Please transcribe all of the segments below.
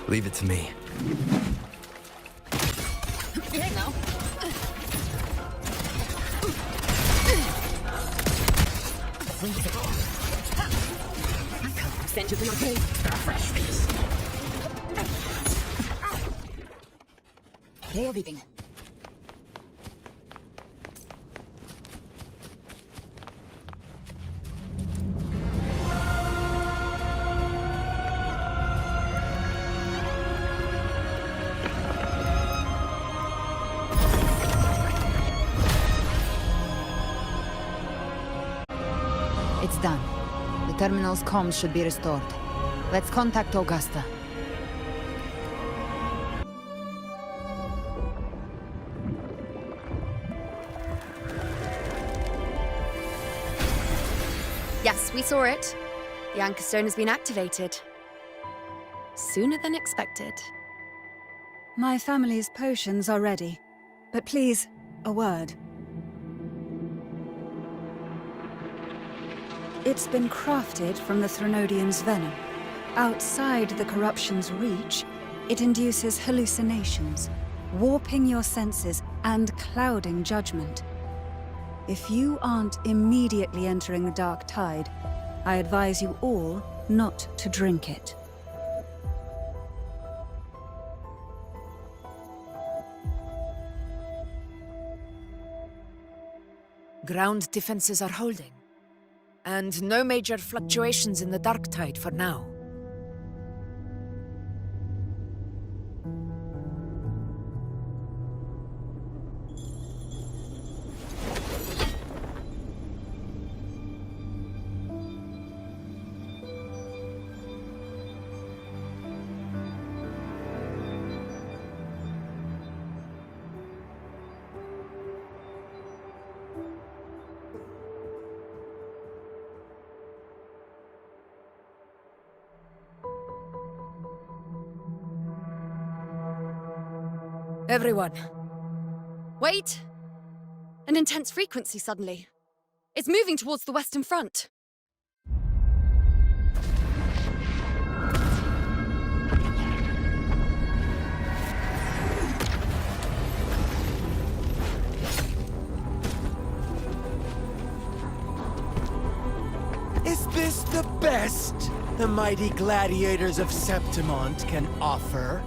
Leave it to me. Here now. Send you to your cave. Fresh face. They are leaving. It's done. The terminal's comms should be restored. Let's contact Augusta. Yes, we saw it. The anchor stone has been activated. Sooner than expected. My family's potions are ready. But please, a word. It's been crafted from the Threnodian's venom. Outside the corruption's reach, it induces hallucinations, warping your senses and clouding judgment. If you aren't immediately entering the dark tide, I advise you all not to drink it. Ground defenses are holding. And no major fluctuations in the dark tide for now. Everyone. Wait! An intense frequency suddenly. It's moving towards the Western Front. Is this the best the mighty gladiators of Septimont can offer?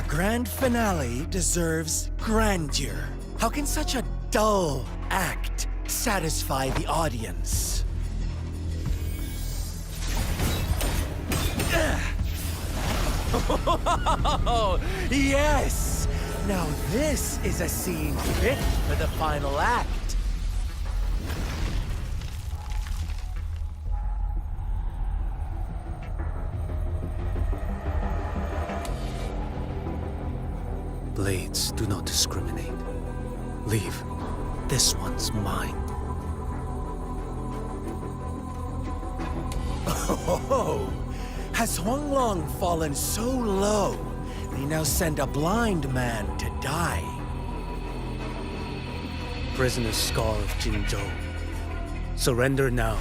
Grand finale deserves grandeur. How can such a dull act satisfy the audience? Oh, yes! Now this is a scene fit for the final act. Blades do not discriminate. Leave. This one's mine. Oh, has Huanglong fallen so low, they now send a blind man to die? Prisoner Scar of Jinzhou. Surrender now.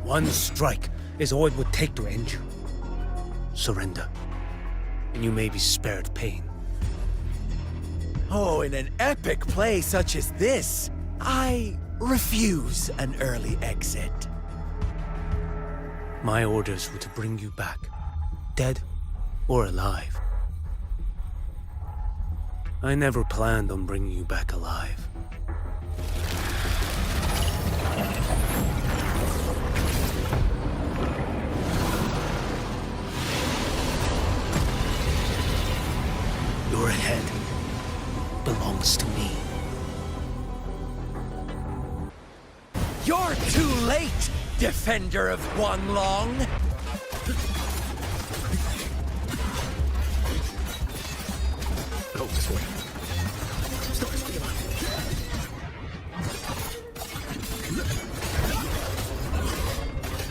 One strike is all it would take to end you. Surrender, and you may be spared pain. Oh, in an epic play such as this, I refuse an early exit. My orders were to bring you back, dead or alive. I never planned on bringing you back alive. Your head belongs to me. You're too late, defender of Huanglong! Go this way.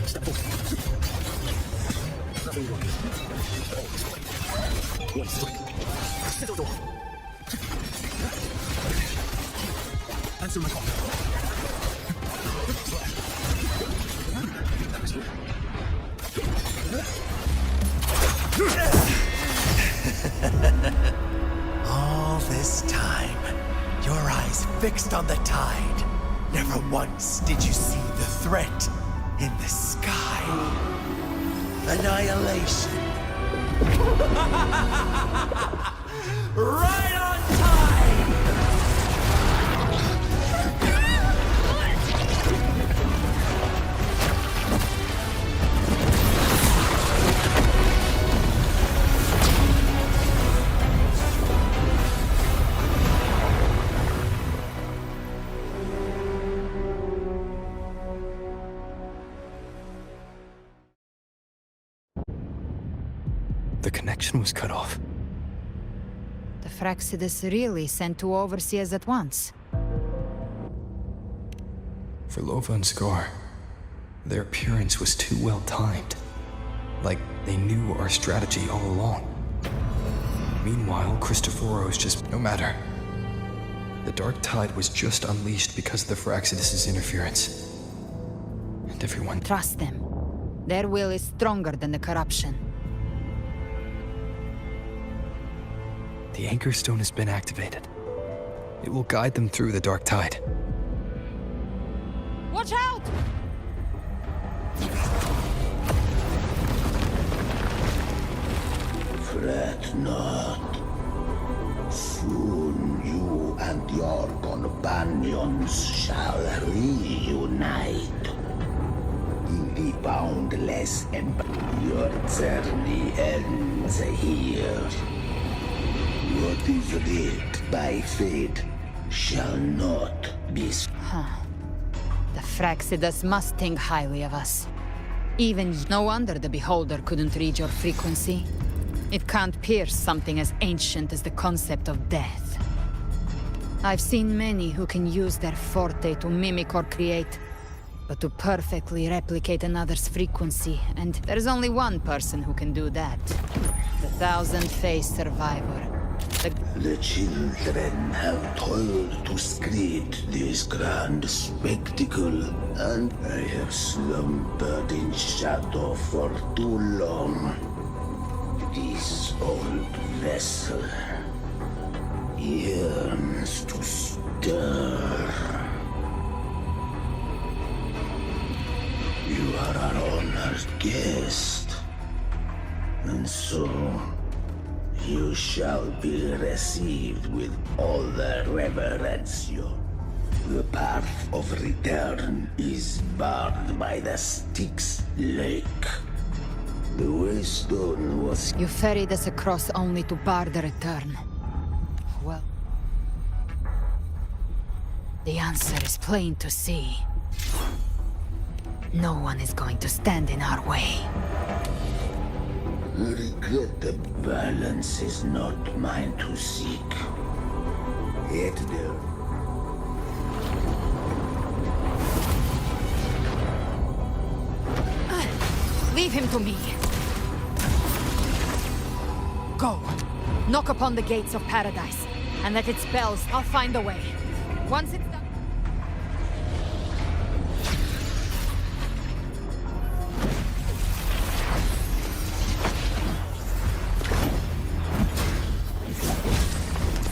Step forward. Nothing wrong. One strike. Answer my call. All this time, your eyes fixed on the tide. Never once did you see the threat in the sky. Annihilation. Right on time! The connection was cut off. The Fraxidus really sent two overseers at once. For Lova and Scar, their appearance was too well timed. Like they knew our strategy all along. Meanwhile, Christophoros just... No matter. The Dark Tide was just unleashed because of the Fraxidus' interference. And everyone... Trust them. Their will is stronger than the corruption. The Anchor Stone has been activated. It will guide them through the Dark Tide. Watch out! Fret not. Soon you and your companions shall reunite. In the boundless empire, your journey ends here. What is writ by fate shall not be... The Fraxidus must think highly of us. Even no wonder the Beholder couldn't read your frequency. It can't pierce something as ancient as the concept of death. I've seen many who can use their forte to mimic or create, but to perfectly replicate another's frequency, and there's only one person who can do that. The thousand-faced survivor. The children have toiled to create this grand spectacle, and I have slumbered in shadow for too long. This old vessel yearns to stir. You are our honored guest, and so you shall be received with all the reverence. The path of return is barred by the Styx Lake. The Waystone was... You ferried us across only to bar the return. Well... The answer is plain to see. No one is going to stand in our way. Regret the balance is not mine to seek. Yet there... Leave him to me. Go. Knock upon the gates of paradise, and let its bells. I'll find a way. Once it's done...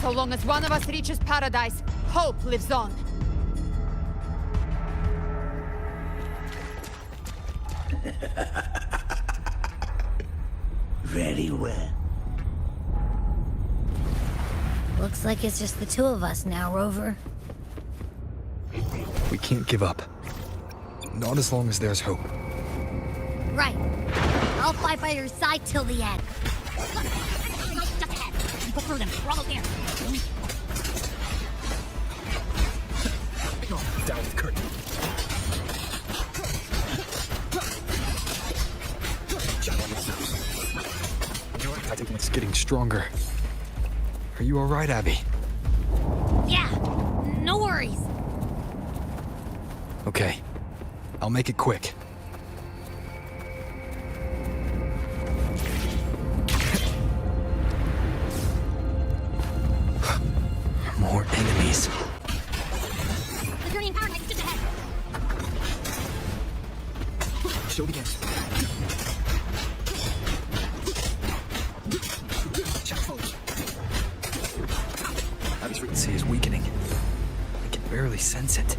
So long as one of us reaches paradise, hope lives on. Very well. Looks like it's just the two of us now, Rover. We can't give up. Not as long as there's hope. Right. I'll fight by your side till the end. Look, just ahead. Go through them. We're almost there. Down the curtain. It's getting stronger. Are you all right, Abby? Yeah, no worries. Okay. I'll make it quick. More enemies. Show begins. Check follows. Abby's frequency is weakening. I can barely sense it.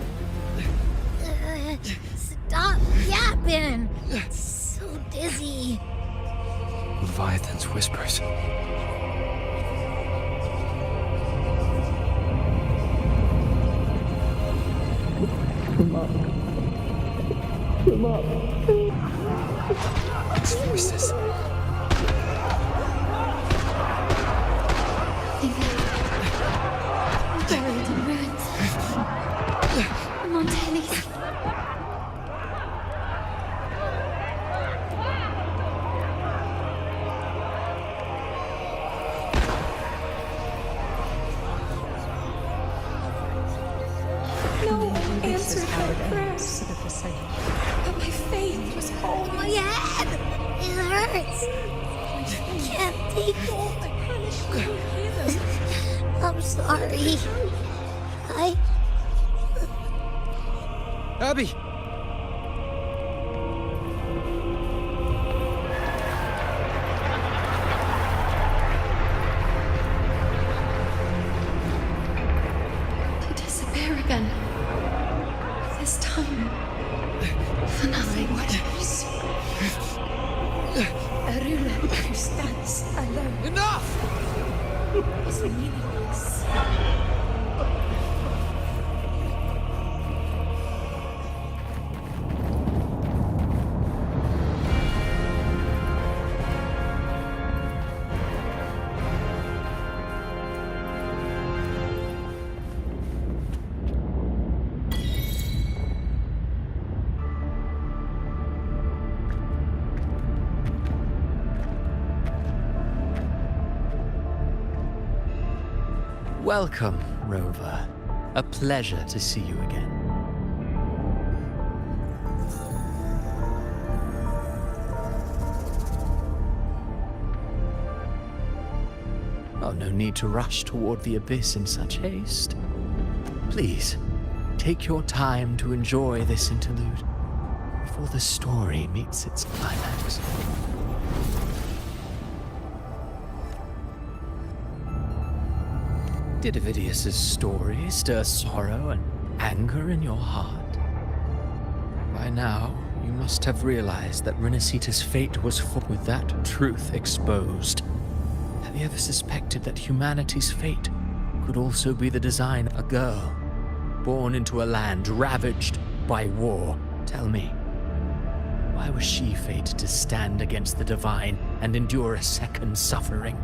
Stop yapping! So dizzy. Leviathan's whispers. These voices. Buried in ruins. Montanis. No one answered my prayers. But my faith was Oh, my head! It hurts! I can't take it. I'm sorry. Abby! to disappear again. This time, for nothing. A ruler who stands alone Enough! is meaningless. Welcome, Rover. A pleasure to see you again. Oh, no need to rush toward the abyss in such haste. Please, take your time to enjoy this interlude before the story meets its climax. Did Ovidius's story stir sorrow and anger in your heart? By now, you must have realized that Renacita's fate was full. With that truth exposed, have you ever suspected that humanity's fate could also be the design of a girl born into a land ravaged by war? Tell me, why was she fated to stand against the divine and endure a second suffering?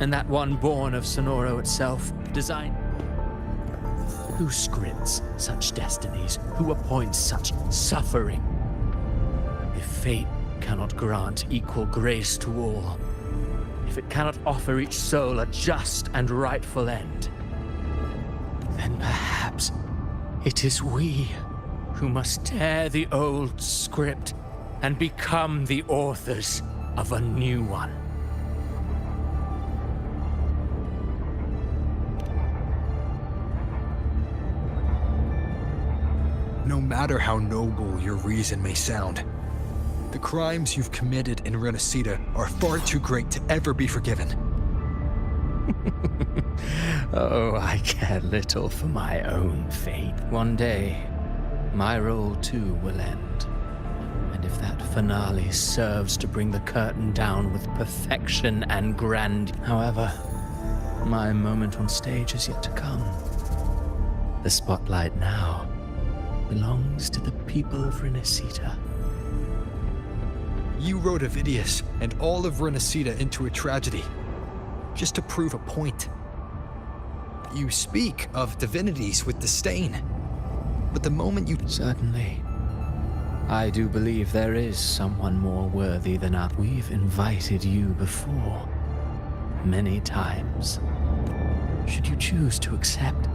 And that one born of Sonoro itself, designed. Who scripts such destinies? Who appoints such suffering? If fate cannot grant equal grace to all, if it cannot offer each soul a just and rightful end, then perhaps it is we who must tear the old script and become the authors of a new one. No matter how noble your reason may sound, the crimes you've committed in Renacita are far too great to ever be forgiven. Oh, I care little for my own fate. One day, my role too will end. And if that finale serves to bring the curtain down with perfection and grandeur. However, my moment on stage is yet to come. The spotlight now belongs to the people of Renacita. You wrote Ovidius and all of Renacita into a tragedy, just to prove a point. You speak of divinities with disdain, but the moment you... Certainly. I do believe there is someone more worthy than us. We've invited you before, many times. Should you choose to accept?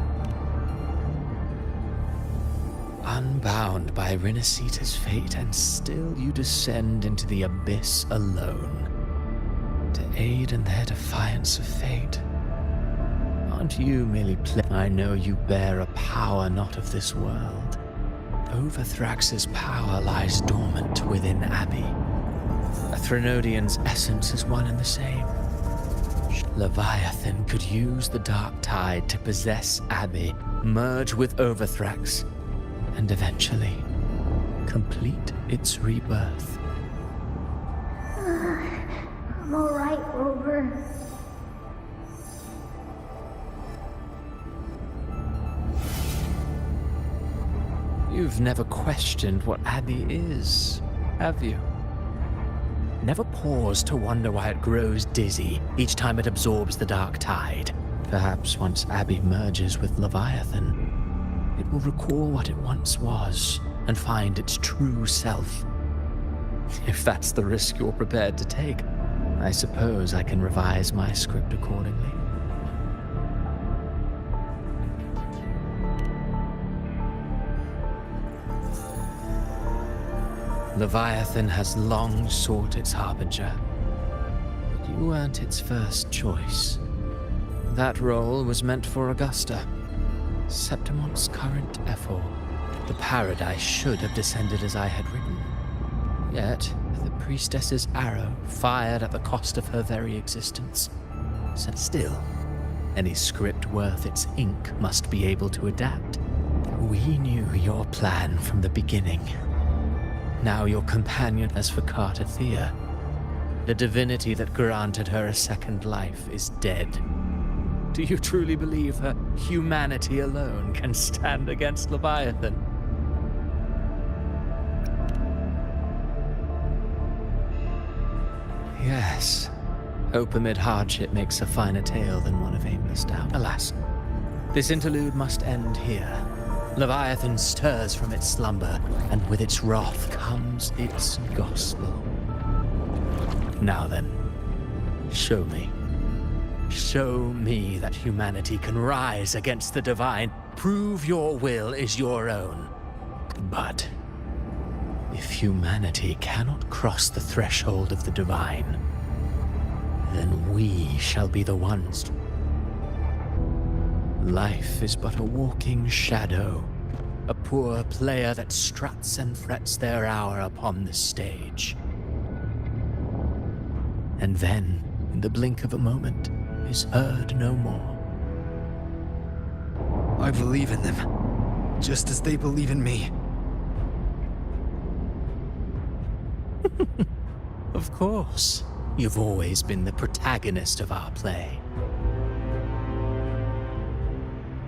Unbound by Renacita's fate, and still you descend into the abyss alone, to aid in their defiance of fate. Aren't you merely I know you bear a power not of this world, Overthrax's power lies dormant within Abby. A Threnodian's essence is one and the same. Leviathan could use the dark tide to possess Abby, merge with Overthrax, and eventually complete its rebirth. I'm alright, Rover. You've never questioned what Abby is, have you? Never paused to wonder why it grows dizzy each time it absorbs the dark tide. Perhaps once Abby merges with Leviathan, it will recall what it once was and find its true self. If that's the risk you're prepared to take, I suppose I can revise my script accordingly. Leviathan has long sought its harbinger, but you weren't its first choice. That role was meant for Augusta, Septimon's current ephor. The paradise should have descended as I had written. Yet, the priestess's arrow fired at the cost of her very existence. Said still, any script worth its ink must be able to adapt. We knew your plan from the beginning. Now your companion as for Carter Thea, the divinity that granted her a second life, is dead. Do you truly believe her humanity alone can stand against Leviathan? Yes, hope amid hardship makes a finer tale than one of aimless doubt. Alas, this interlude must end here. Leviathan stirs from its slumber, and with its wrath comes its gospel. Now then, show me. Show me that humanity can rise against the divine. Prove your will is your own. But if humanity cannot cross the threshold of the divine, then we shall be the ones. Life is but a walking shadow, a poor player that struts and frets their hour upon the stage. And then, in the blink of a moment, is heard no more. I believe in them, just as they believe in me. Of course, you've always been the protagonist of our play.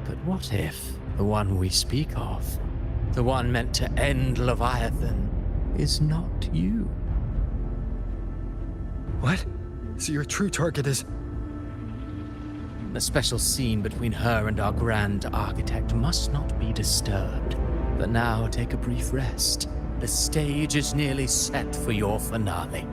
But what if the one we speak of, the one meant to end Leviathan, is not you? What? So your true target is... The special scene between her and our grand architect must not be disturbed. But now take a brief rest. The stage is nearly set for your finale.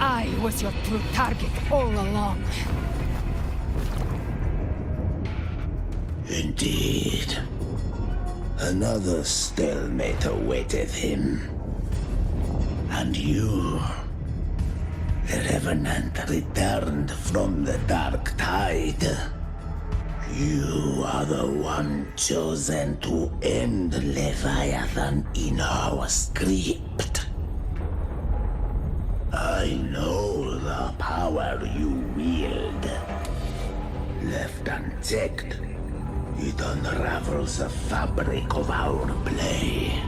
I was your true target all along. Indeed. Another stalemate awaited him. And you, the Revenant returned from the dark tide. You are the one chosen to end Leviathan in our script. I know the power you wield. Left unchecked, it unravels the fabric of our play.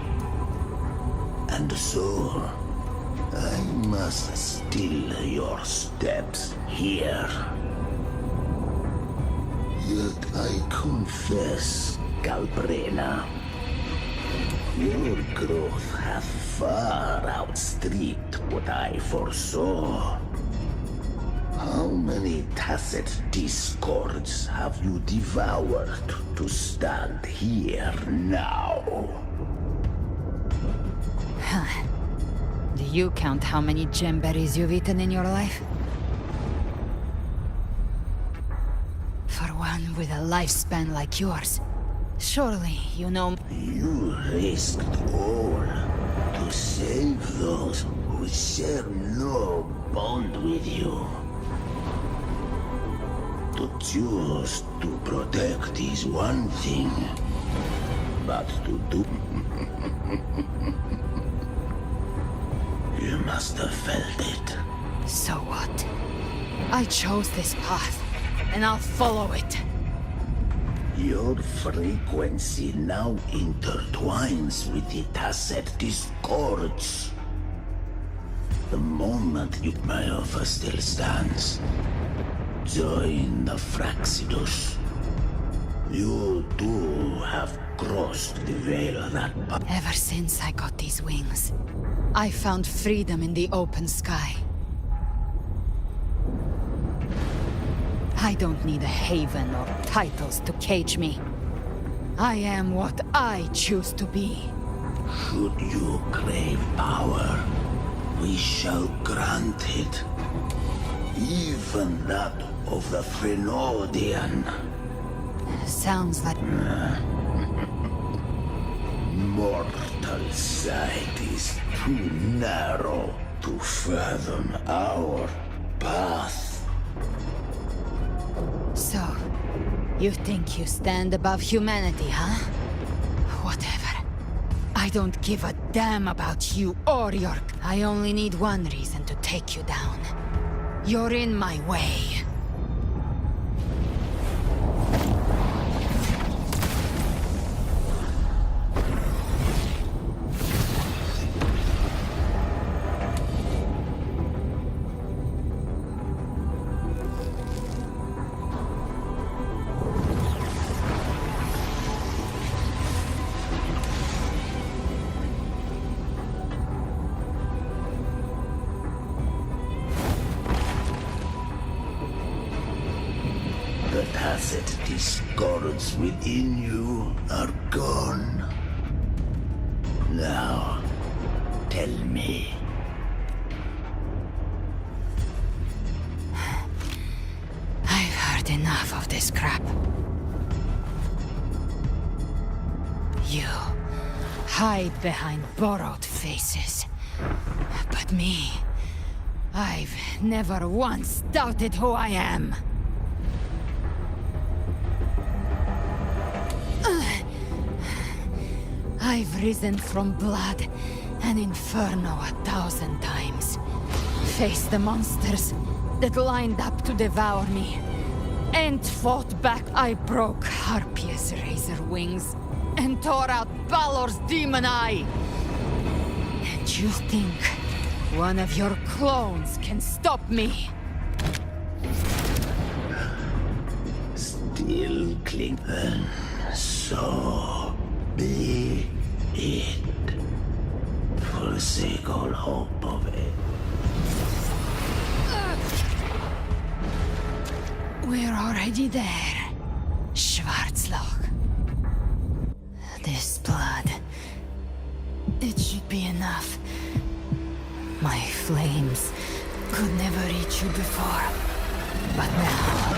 And so, I must still your steps here. Yet I confess, Galbrena, you Your growth hath far outstripped what I foresaw. How many tacit discords have you devoured to stand here now? Do you count how many gemberries you've eaten in your life? For one with a lifespan like yours, surely you know... You risked all to save those who share no bond with you. To choose to protect is one thing, but to do... You must have felt it. So what? I chose this path, and I'll follow it. Your frequency now intertwines with the tacit discords. The moment my offer still stands. Join the Fraxidus. You too have crossed the veil that... Ever since I got these wings, I found freedom in the open sky. I don't need a haven or titles to cage me. I am what I choose to be. Should you crave power, we shall grant it. Even that of the Frenodian. Sounds like... Mortal sight is too narrow to fathom our path. So, you think you stand above humanity, huh? Whatever. I don't give a damn about you or your... I only need one reason to take you down. You're in my way. The tacit discords within you are gone. Now, tell me. I've heard enough of this crap. You hide behind borrowed faces. But me, I've never once doubted who I am. I've risen from blood and inferno 1,000 times. Faced the monsters that lined up to devour me. And fought back. I broke Harpia's razor wings and tore out Balor's demon eye. And you think one of your clones can stop me? Still cling. Then so be it. Forsake all hope of it. We're already there, Schwarzloch. This blood, it should be enough. My flames could never reach you before. But now,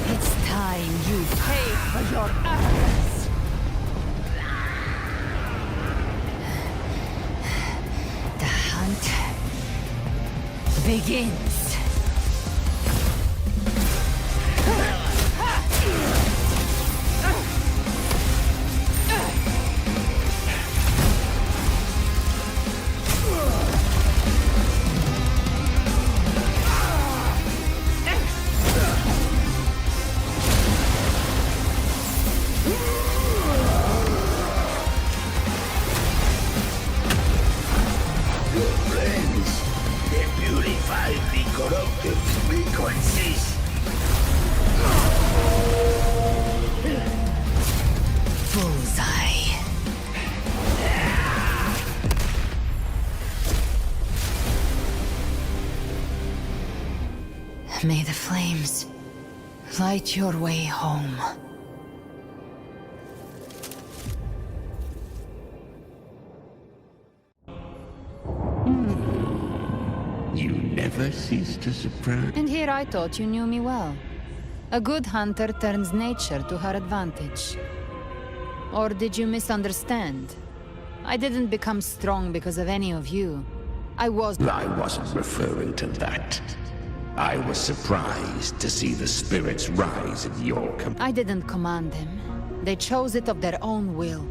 it's time you pay for your actions. The hunt begins. May the flames light your way home. You never cease to surprise. And here I thought you knew me well. A good hunter turns nature to her advantage. Or did you misunderstand? I didn't become strong because of any of you. I wasn't referring to that. I was surprised to see the spirits rise in your I didn't command them. They chose it of their own will.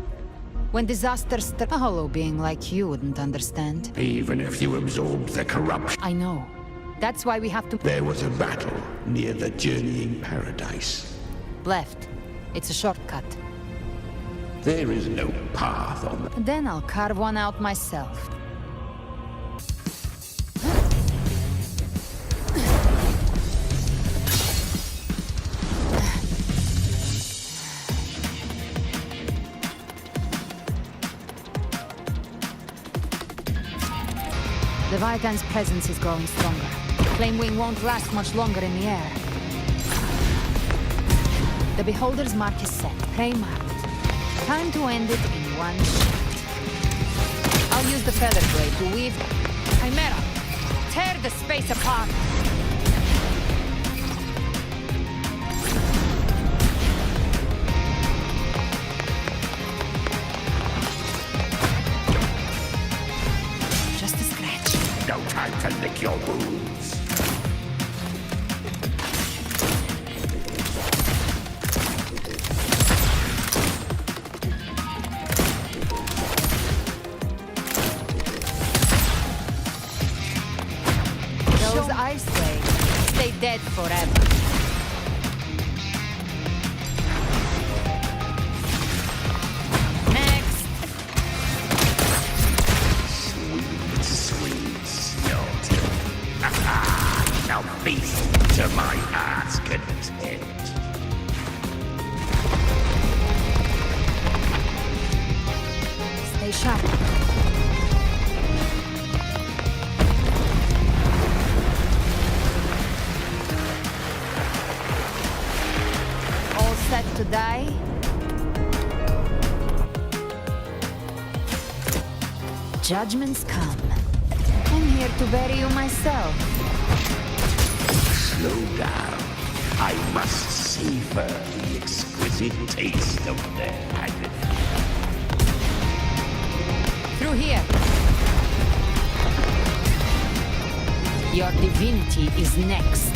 When disaster struck, a hollow being like you wouldn't understand. Even if you absorbed the corruption. I know. That's why we have to... There was a battle near the journeying paradise. Left. It's a shortcut. There is no path on the... Then I'll carve one out myself. The Leviathan's presence is growing stronger. Flame Wing won't last much longer in the air. The Beholder's mark is set. Prey marked. Time to end it in one shot. I'll use the Feather Blade to weave... Chimera! Tear the space apart! Just a scratch. No time to lick your wounds. Those ice blades stay dead forever. Next. Sweet, sweet snort. Now feast to my heart's content. Stay sharp. All set to die? Judgments come. I'm here to bury you myself. Slow down. I must savor the exquisite taste of the agony. Through here. Your divinity is next.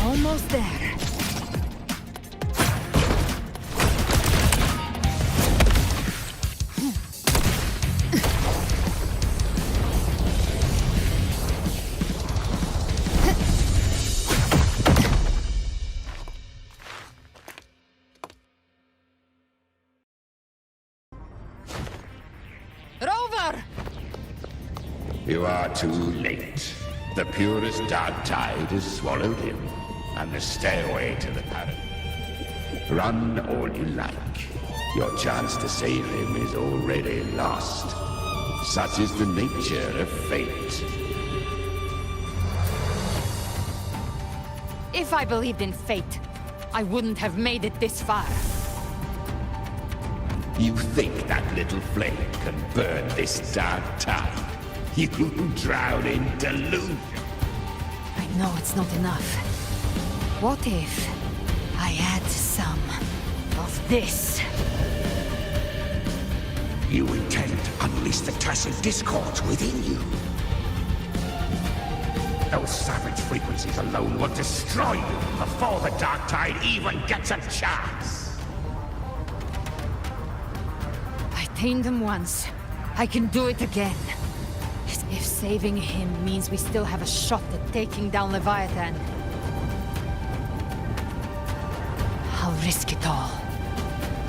Almost there. Rover! You are too late. The purest dark tide has swallowed him, and the stairway to the paradise. Run all you like. Your chance to save him is already lost. Such is the nature of fate. If I believed in fate, I wouldn't have made it this far. You think that little flame can burn this dark tide? You drown in delusion. I know it's not enough. What if I add some of this? You intend to unleash the tacit discords within you. Those savage frequencies alone will destroy you before the dark tide even gets a chance. I tamed him once. I can do it again. If saving him means we still have a shot at taking down Leviathan, I'll risk it all.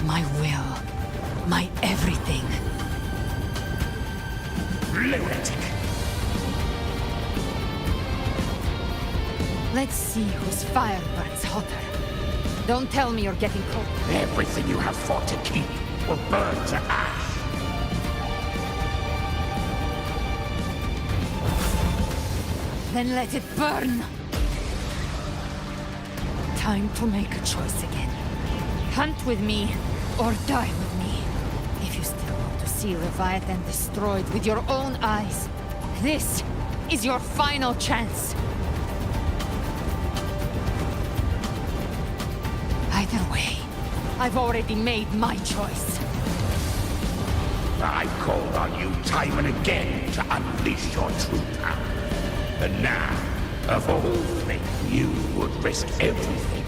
My will. My everything. Lunatic! Let's see whose fire burns hotter. Don't tell me you're getting cold. Everything you have fought to keep will burn to ash. Then let it burn! Time to make a choice again. Hunt with me, or die with me. If you still want to see Leviathan destroyed with your own eyes, this is your final chance. Either way, I've already made my choice. I called on you time and again to unleash your true power. And now, of all things, you would risk everything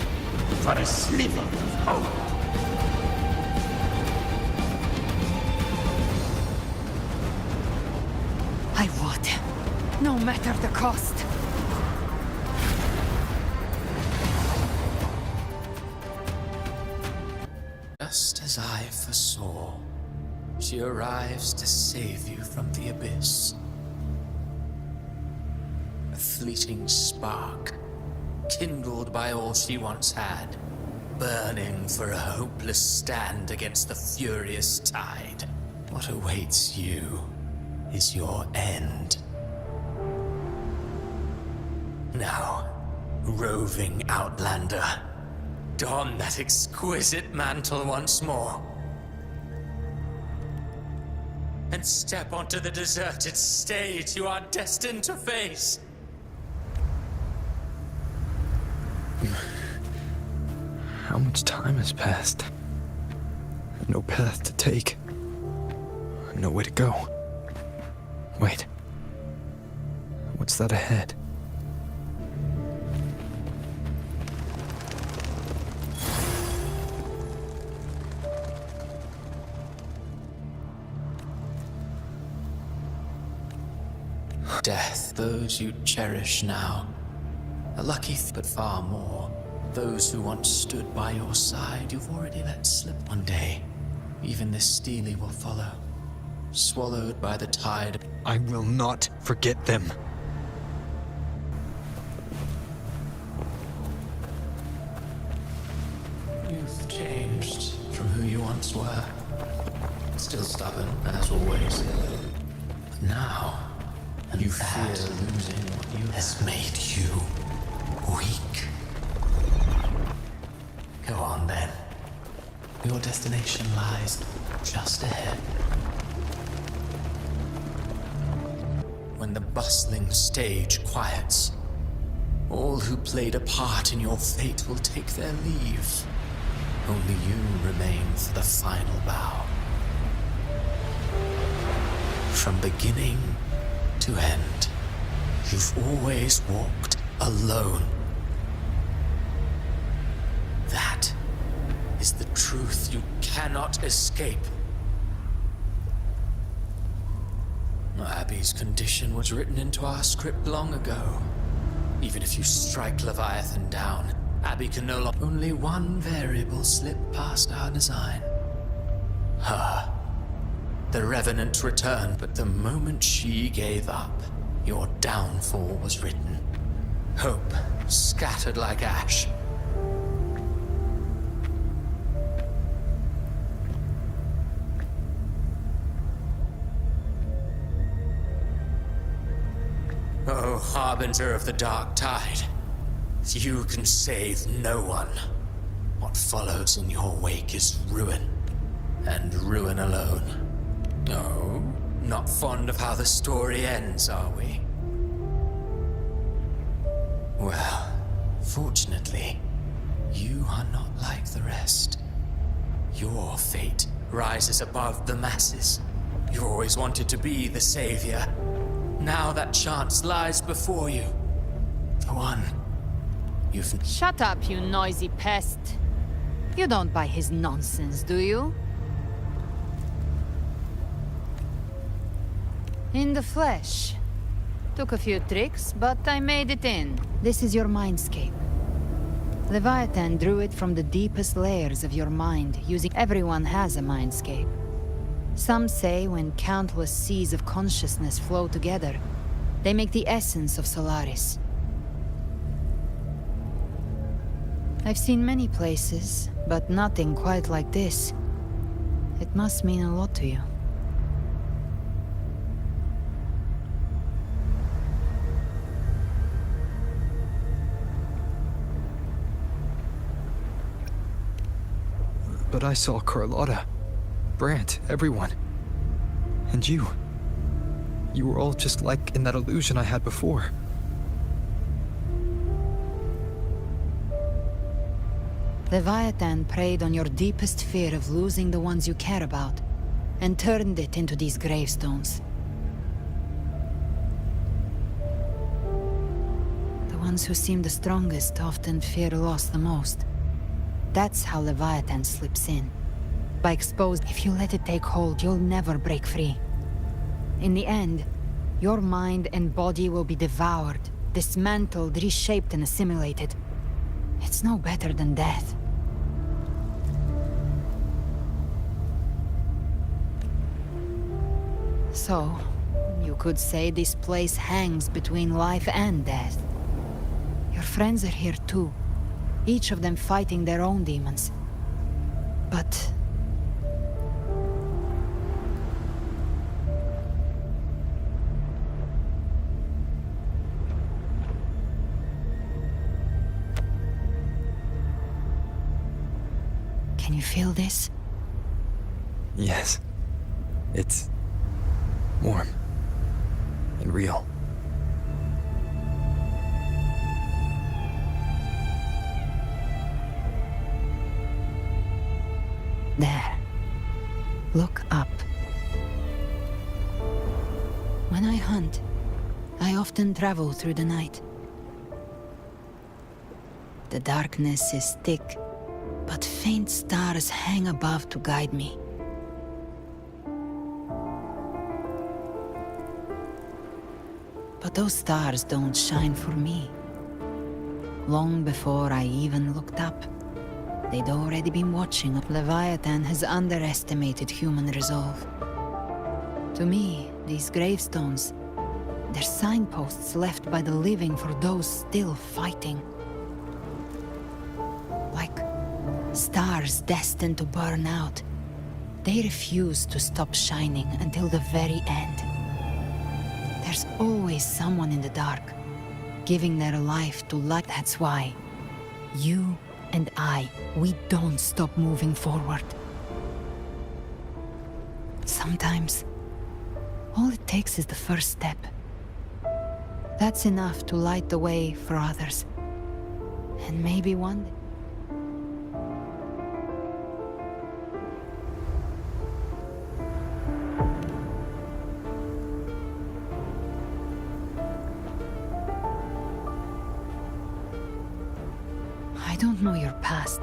for a sliver of hope. I would, no matter the cost. Just as I foresaw, she arrives to save you from the abyss. A fleeting spark, kindled by all she once had, burning for a hopeless stand against the furious tide. What awaits you is your end. Now, roving outlander, don that exquisite mantle once more. And step onto the deserted stage you are destined to face. How much time has passed? No path to take. Nowhere to go. Wait. What's that ahead? Death, those you cherish now. A lucky but far more. Those who once stood by your side, you've already let slip one day. Even this steely will follow, swallowed by the tide. I will not forget them. You've changed from who you once were. Still stubborn, as always. But now, you fear losing what you has made you weak. Go on then. Your destination lies just ahead. When the bustling stage quiets, all who played a part in your fate will take their leave. Only you remain for the final bow. From beginning to end, you've always walked alone. That is the truth you cannot escape. Abby's condition was written into our script long ago. Even if you strike Leviathan down, Abby can no longer... Only one variable slipped past our design. Her. The Revenant returned, but the moment she gave up, your downfall was written. Hope scattered like ash. Oh, harbinger of the dark tide, you can save no one. What follows in your wake is ruin, and ruin alone. No, not fond of how the story ends, are we? Well, fortunately, you are not like the rest. Your fate rises above the masses. You always wanted to be the savior. Now that chance lies before you. The one you've... Shut up, you noisy pest. You don't buy his nonsense, do you? In the flesh. Took a few tricks, but I made it in. This is your mindscape. Leviathan drew it from the deepest layers of your mind, using... Everyone has a mindscape. Some say when countless seas of consciousness flow together, they make the essence of Solaris. I've seen many places, but nothing quite like this. It must mean a lot to you. But I saw Carlotta, Brant, everyone. And you. You were all just like in that illusion I had before. Leviathan preyed on your deepest fear of losing the ones you care about, and turned it into these gravestones. The ones who seem the strongest often fear loss the most. That's how Leviathan slips in. By exposing, if you let it take hold, you'll never break free. In the end, your mind and body will be devoured, dismantled, reshaped and assimilated. It's no better than death. So, you could say this place hangs between life and death. Your friends are here too, each of them fighting their own demons. But... can you feel this? Yes. It's warm and real. There. Look up. When I hunt, I often travel through the night. The darkness is thick, but faint stars hang above to guide me. But those stars don't shine for me. Long before I even looked up, they'd already been watching. Leviathan has underestimated human resolve. To me, these gravestones, they're signposts left by the living for those still fighting. Like stars destined to burn out, they refuse to stop shining until the very end. There's always someone in the dark, giving their life to light. That's why you and I, we don't stop moving forward. Sometimes, all it takes is the first step. That's enough to light the way for others. And maybe one day... I don't know your past,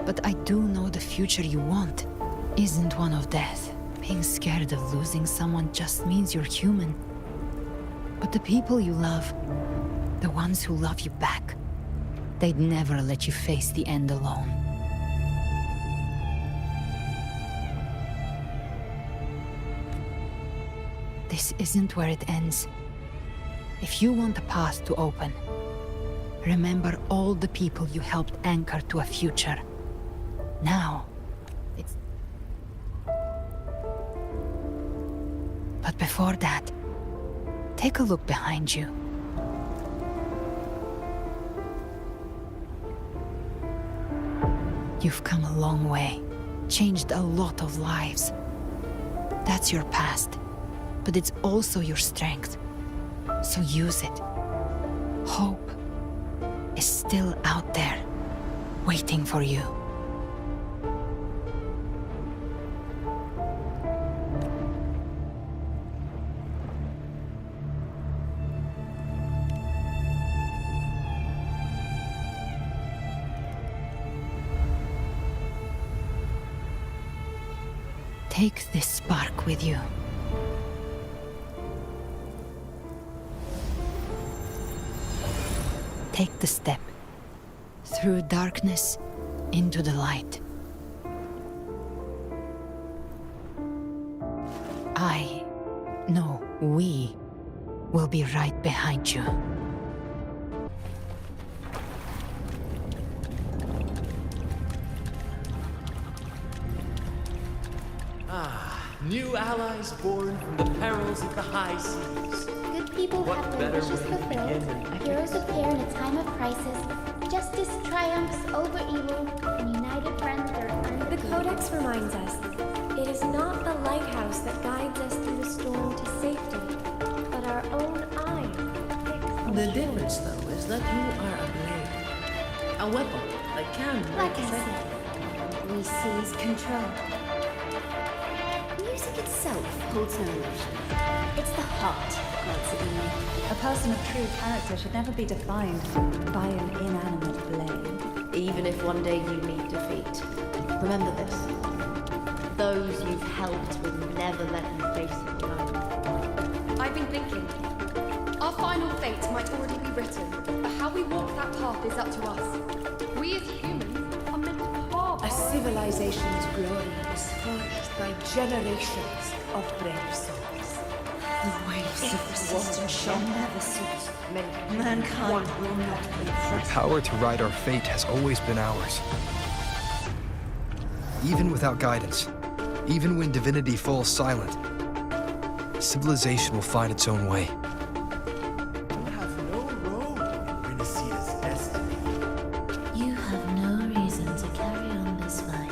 but I do know the future you want isn't one of death. Being scared of losing someone just means you're human. But the people you love, the ones who love you back, they'd never let you face the end alone. This isn't where it ends. If you want a path to open, remember all the people you helped anchor to a future. Now, it's... But before that, take a look behind you. You've come a long way, changed a lot of lives. That's your past, but it's also your strength. So use it. Hope is still out there, waiting for you. Take this spark with you. Take the step through darkness into the light. We will be right behind you. New allies born from the perils of the high seas. Good people have their wishes fulfilled. Heroes appear in a time of crisis. Justice triumphs over evil, and united friends are under the reminds us, it is not the lighthouse that guides us through the storm to safety, but our own eyes. The difference, though, is that you are a blade. A weapon that can Like break I fate. said, we seize control. Music itself holds no emotion. It's the heart that makes it unique. A person of true character should never be defined by an inanimate blade. Even if one day you meet defeat, remember this. Those you've helped will never let you face it alone. I've been thinking. Our final fate might already be written, but how we walk that path is up to us. We as humans are meant to carve A civilization's glory is forged by generations of brave souls. The waves of resistance shall never cease. Mankind will not be The oppressed. power to write our fate has always been ours. Even without guidance, even when divinity falls silent, civilization will find its own way. You have no role in Renicia's destiny. You have no reason to carry on this fight.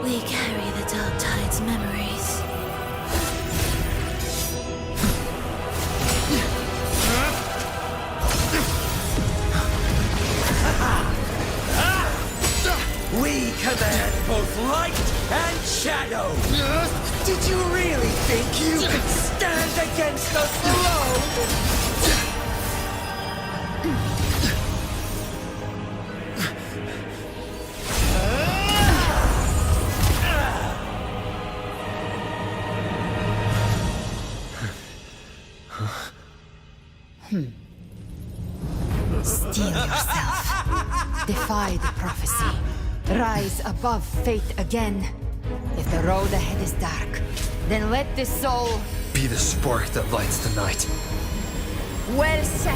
We carry the Dark Tide's memories. We command both light and shadow. Did you really think you could stand against us alone? Steel yourself. Defy the prophecy. Rise above fate again. If the road ahead is dark, then let this soul Be the spark that lights the night. Well said.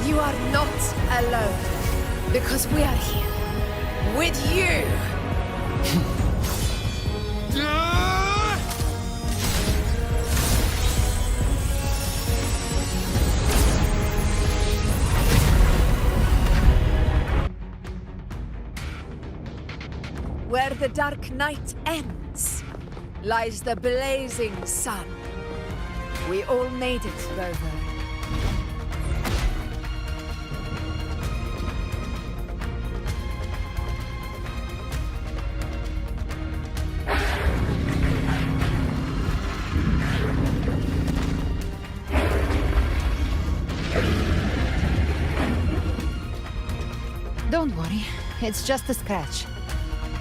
You are not alone, because we are here with you. Where the dark night ends, lies the blazing sun. We all made it, Rover. Don't worry, it's just a scratch.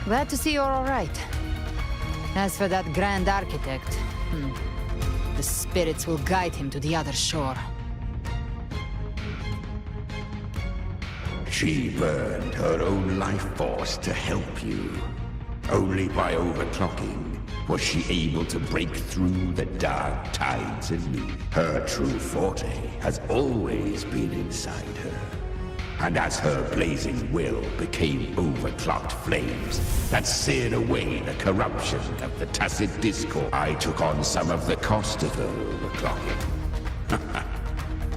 Glad to see you're all right. As for that grand architect, the spirits will guide him to the other shore. She burned her own life force to help you. Only by overclocking was she able to break through the dark tides in me. Her true forte has always been inside her. And as her blazing will became overclocked flames that seared away the corruption of the tacit discord, I took on some of the cost of her overclocking.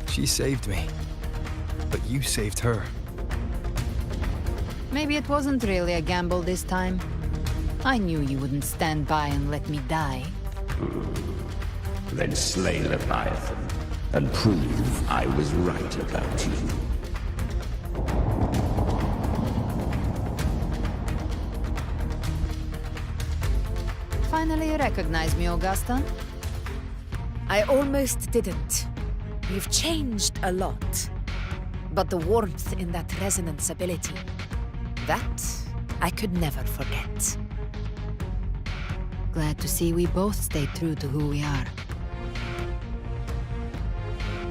She saved me, but you saved her. Maybe it wasn't really a gamble this time. I knew you wouldn't stand by and let me die. Then slay Leviathan and prove I was right about you. Finally you recognize me, Augusta? I almost didn't. You've changed a lot. But the warmth in that resonance ability, that I could never forget. Glad to see we both stayed true to who we are.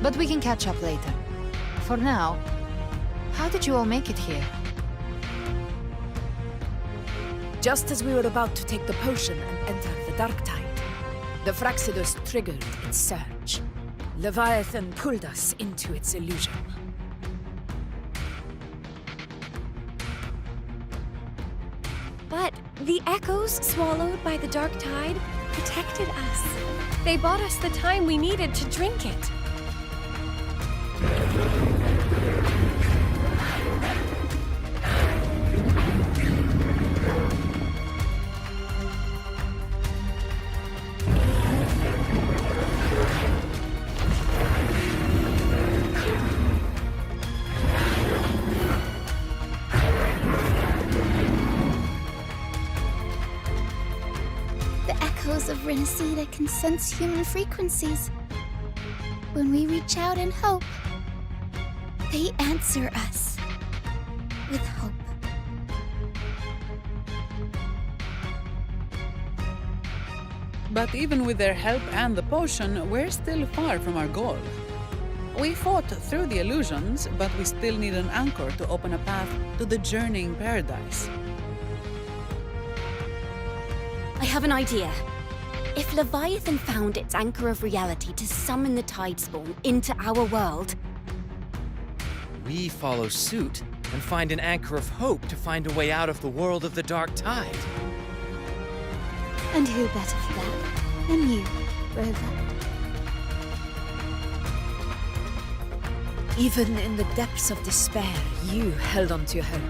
But we can catch up later. For now, how did you all make it here? Just as we were about to take the potion and enter the Dark Tide, the Fraxidus triggered its surge. Leviathan pulled us into its illusion. But the echoes swallowed by the dark tide protected us. They bought us the time we needed to drink it. Of Renacida can sense human frequencies. When we reach out in hope, they answer us with hope. But even with their help and the potion, we're still far from our goal. We fought through the illusions, but we still need an anchor to open a path to the journeying paradise. I have an idea. If Leviathan found its anchor of reality to summon the Tidespawn into our world, We follow suit and find an anchor of hope to find a way out of the world of the dark tide. And who better for that than you, Rover? Even in the depths of despair, you held on to hope.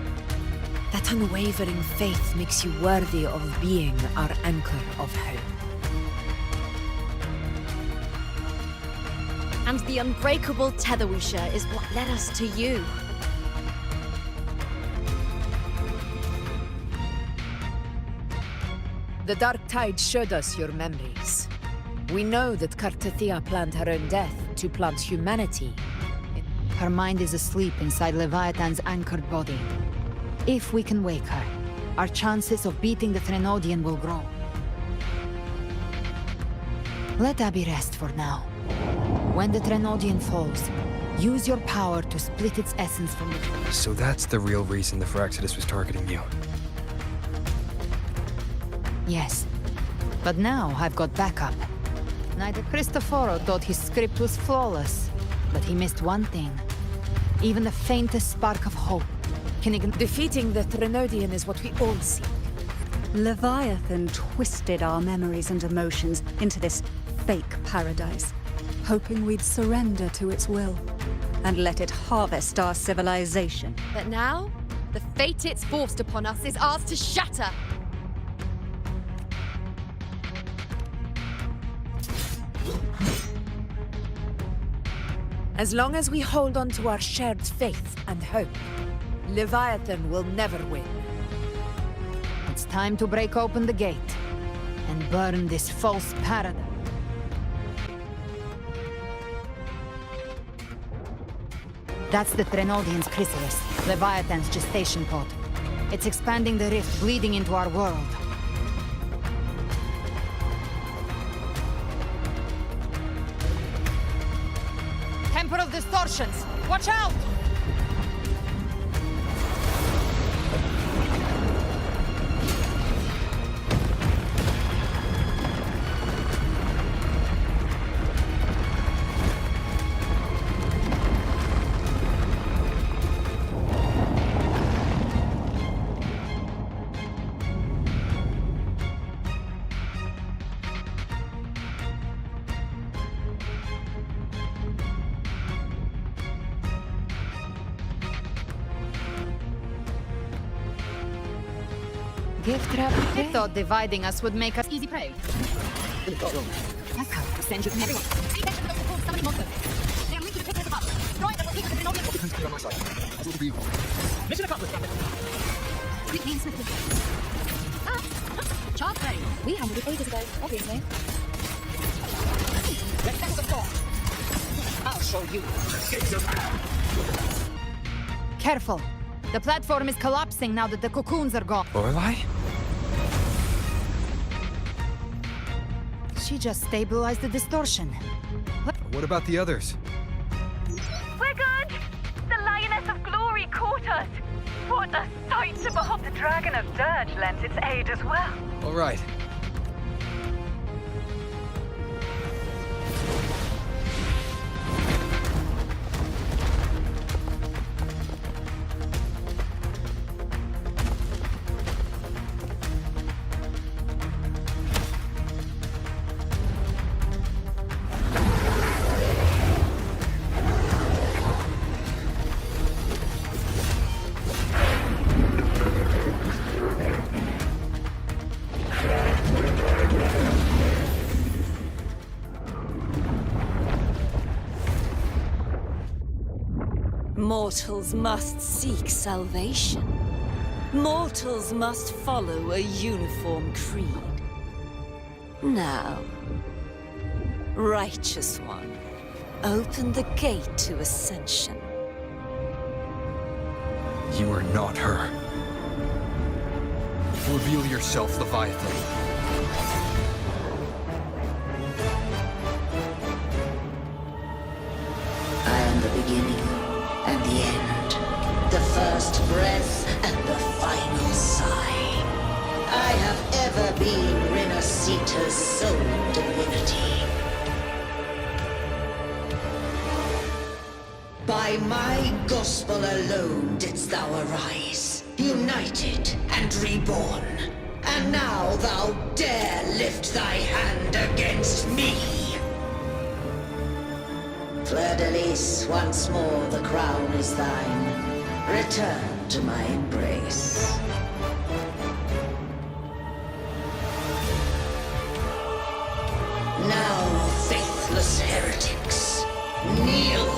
That unwavering faith makes you worthy of being our anchor of hope. and the unbreakable tether we share is what led us to you. The dark tide showed us your memories. We know that Kartathea planned her own death to plant humanity. Her mind is asleep inside Leviathan's anchored body. If we can wake her, our chances of beating the Threnodian will grow. Let Abby rest for now. When the Threnodian falls, use your power to split its essence from the... So that's the real reason the Phyrexidus was targeting you. Yes. But now I've got backup. Neither Cristoforo thought his script was flawless, but he missed one thing. Even the faintest spark of hope can ignore... Defeating the Threnodian is what we all seek. Leviathan twisted our memories and emotions into this fake paradise, hoping we'd surrender to its will and let it harvest our civilization. But now, the fate it's forced upon us is ours to shatter. As long as we hold on to our shared faith and hope, Leviathan will never win. It's time to break open the gate and burn this false paradise. That's the Threnodian's chrysalis, Leviathan's gestation pod. It's expanding the rift, bleeding into our world. Temporal distortions! Watch out! Gift wrap. I thought dividing us would make us easy prey. That's how to send you everyone. Pay attention to those who pull summoning monsters. They are linking the above. Destroy them will take the Threnodian. On my side. Mission accomplished, Captain. Sweet name, swiftly. Charge ready. We handled it ages ago, obviously. Let's settle the score. I'll show you. Careful. The platform is collapsing now that the cocoons are gone. Lorelei? She just stabilized the distortion. What about the others? We're good! The Lioness of Glory caught us! What a sight to behold! The Dragon of Dirge lent its aid as well. All right. Mortals must seek salvation. Mortals must follow a uniform creed. Now, Righteous One, open the gate to ascension. You are not her. Reveal yourself, Leviathan. I am the beginning and the end, the first breath and the final sigh. I have ever been Renasita's sole divinity. By my gospel alone didst thou arise, united and reborn. And now thou dare lift thy hand against me. Fleur-de-Lis, once more the crown is thine. Return to my embrace. Now, faithless heretics, kneel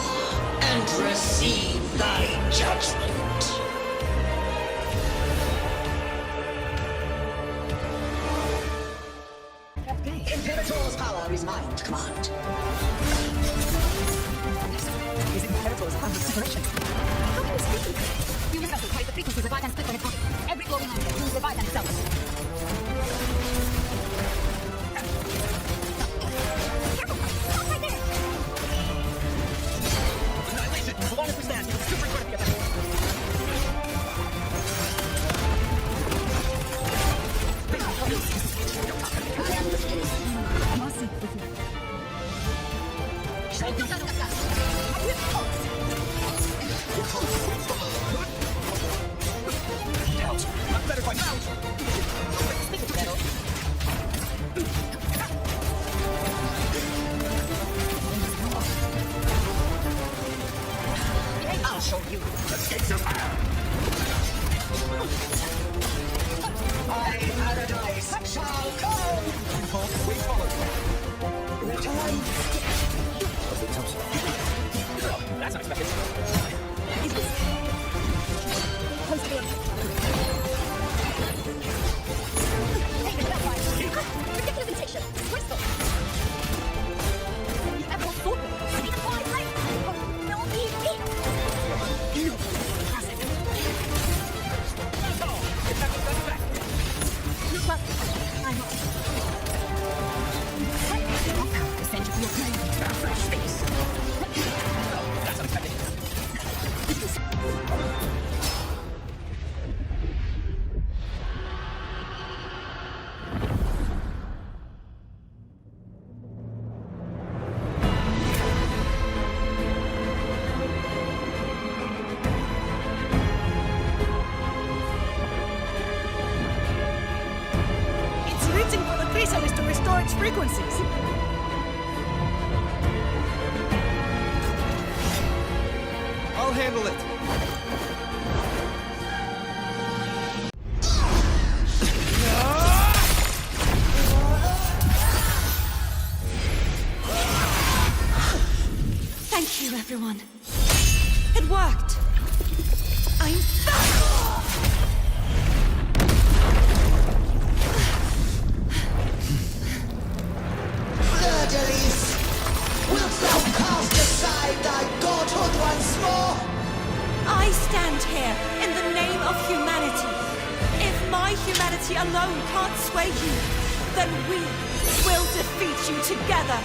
and receive thy judgment. Imperator's power is mine to command. Is Imperator's power of separation? How can you speak? Humans have to fight the frequencies of light and split when it's hot. Every glowing line will divide themselves. Careful! Stop right there! Annihilation! So long as we stand, super going to be effective. I'll show you. Let's get some fire. My paradise shall come. We follow. The time. That's unexpected. Ridiculous invitation. Crystal. The Emerald Sword. Speak of my life. No, me. Classic. That's all. It's not going back. Look up. I'm not. I'll send you your plane. Fresh space. That's unexpected. It's written for the chrysalis to restore its frequencies. I'll handle it. Thank you, everyone. It worked. I'm back! Fleur-de-Lis, wilt thou cast aside thy godhood once more? I stand here in the name of humanity. If my humanity alone can't sway you, then we will defeat you together.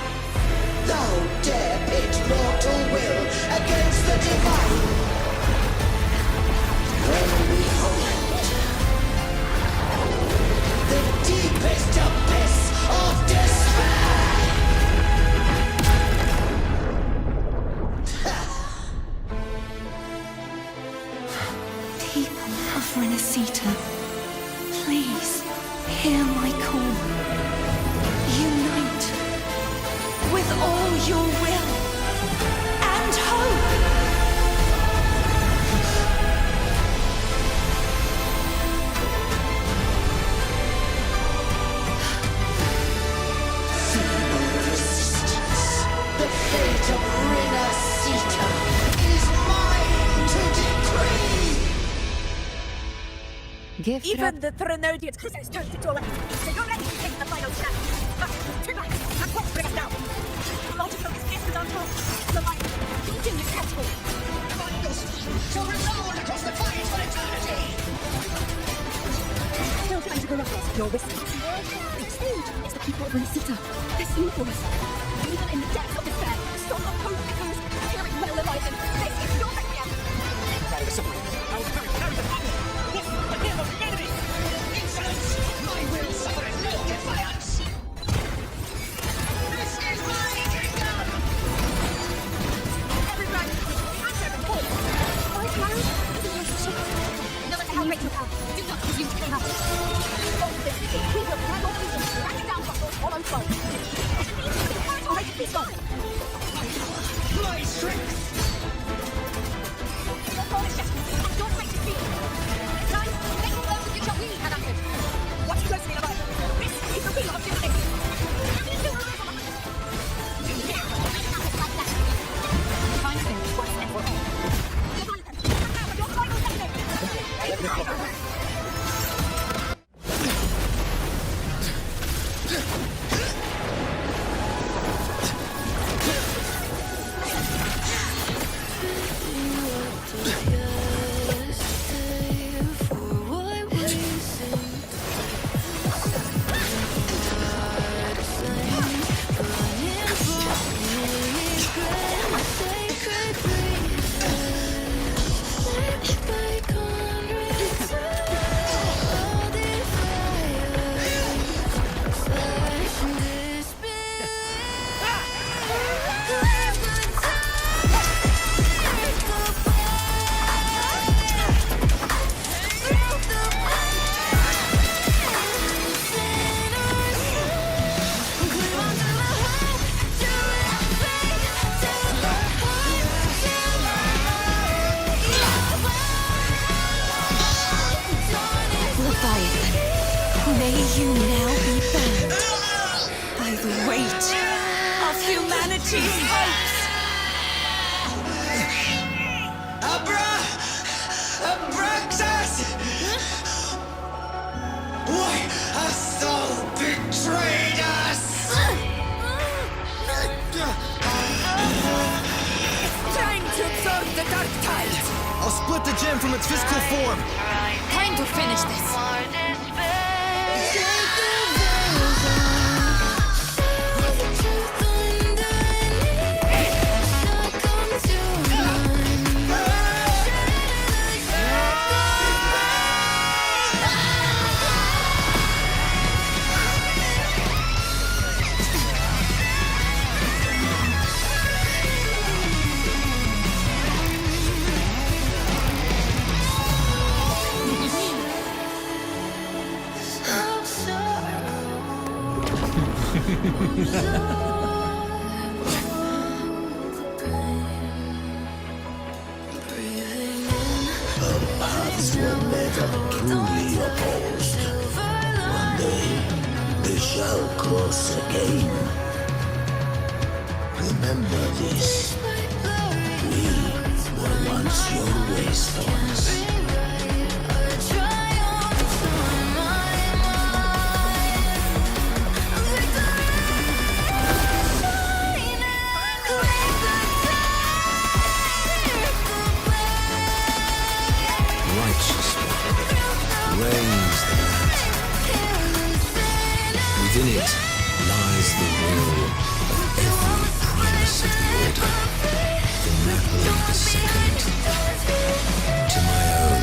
Thou dare pit mortal will against the divine. When we hold the deepest abyss of despair. People of Renasita, please hear my call. Unite with all your will and hope. Feeble resistance. The fate of Renasita is mine. gift Even the Threnodians Chrysalis turned it all up. So you're ready to take the final step. Turn back and watch bring us down. Launch focus is on top. The light. Continue to catch hold. Shall resound across the tides for eternity! Still trying to go across your wrist. The stage is the people of Renesita. They're seen for us. Even in the depths of despair, the storm of hope echoes. Hear it well, Leviathan. This is your requiem. Carry the suffering. I will carry the power. This is the name of the enemy! Insolence! My will suffereth no defiance! This is my kingdom! Everybody, answer the call. Right now, the relationship. No matter how great you are, do not presume to claim us. All this, we will climb all the reasons to rack it down from those hollow souls. All right, please go. My strength! Your goal is just, and your fate is being. It's time to make all those the future we had answered. Watch closely, Leviathan. This is the wheel of civilization. Time to finish once and for all. Leviathan, prepare for your final destiny. May you now be bound by the weight of humanity's hopes. Abraxas! Why hast thou betrayed us? It's time to absorb the dark tide. I'll split the gem from its physical form. Time to finish this. Paths were never truly opposed. One day, they shall cross again. Remember this. We were once your wastelands. Reigns the land. Within it lies the will of every primus of the order, from Napoli II to my own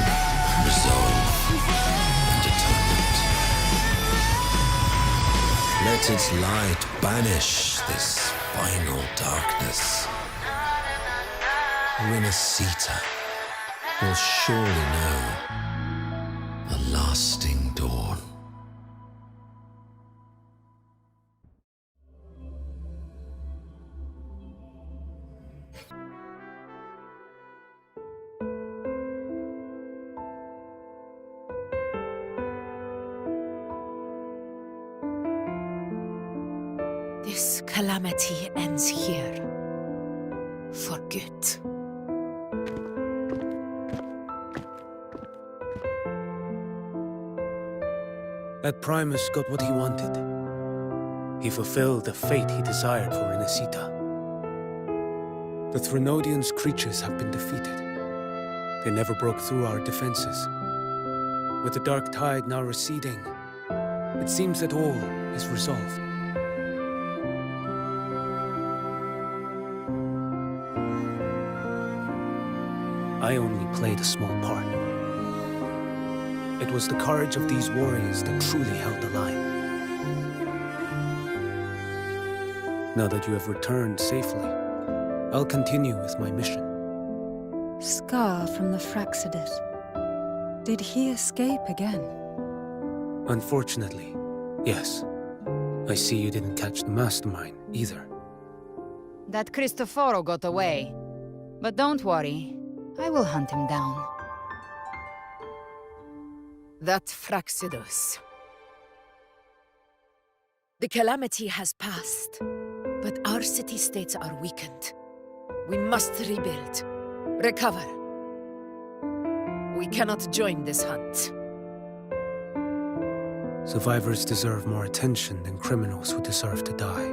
resolve and atonement. Let its light banish this final darkness. Renesita will surely know a lasting dawn. This calamity ends here. For good. That Primus got what he wanted. He fulfilled the fate he desired for Inesita. The Threnodians' creatures have been defeated. They never broke through our defenses. With the dark tide now receding, it seems that all is resolved. I only played a small part. It was the courage of these warriors that truly held the line. Now that you have returned safely, I'll continue with my mission. Scar from the Fraxidus. Did he escape again? Unfortunately, yes. I see you didn't catch the mastermind either. That Cristoforo got away. But don't worry, I will hunt him down. That Fraxidus. The calamity has passed, but our city-states are weakened. We must rebuild, recover. We cannot join this hunt. Survivors deserve more attention than criminals who deserve to die.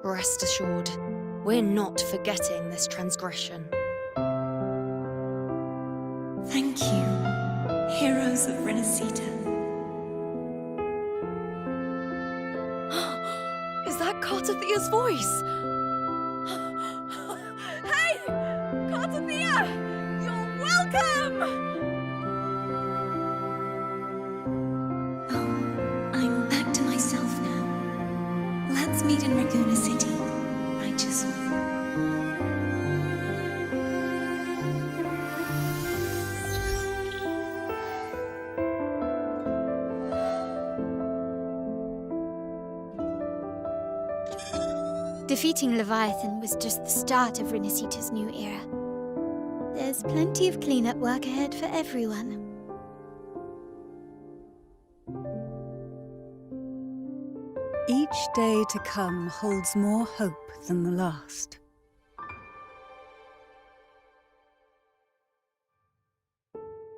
Rest assured, we're not forgetting this transgression. Thank you, heroes of Renesita. Is that Cartathia's voice? Hey! Cartathia! You're welcome! I'm back to myself now. Let's meet in Raguna City, righteous one. Defeating Leviathan was just the start of Renesita's new era. There's plenty of cleanup work ahead for everyone. Each day to come holds more hope than the last.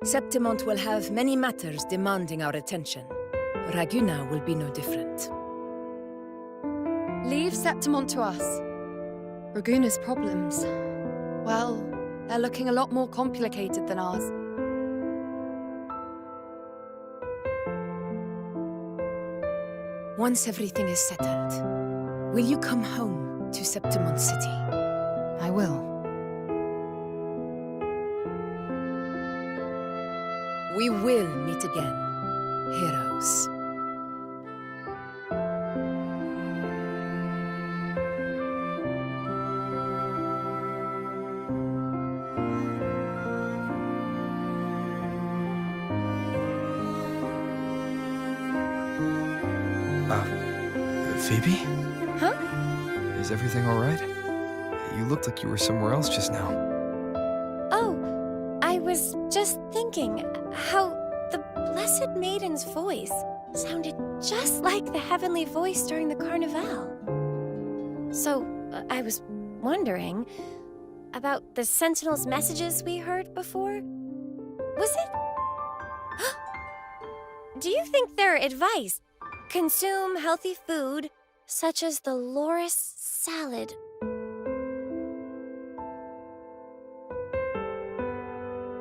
Septimont will have many matters demanding our attention. Raguna will be no different. Leave Septimont to us. Raguna's problems, well, they're looking a lot more complicated than ours. Once everything is settled, will you come home to Septimont City? I will. We will meet again, heroes. Phoebe? Huh? Is everything all right? You looked like you were somewhere else just now. Oh, I was just thinking how the Blessed Maiden's voice sounded just like the heavenly voice during the Carnival. So, I was wondering about the Sentinel's messages we heard before. Was it? Do you think their advice? Consume healthy food, such as the loris salad.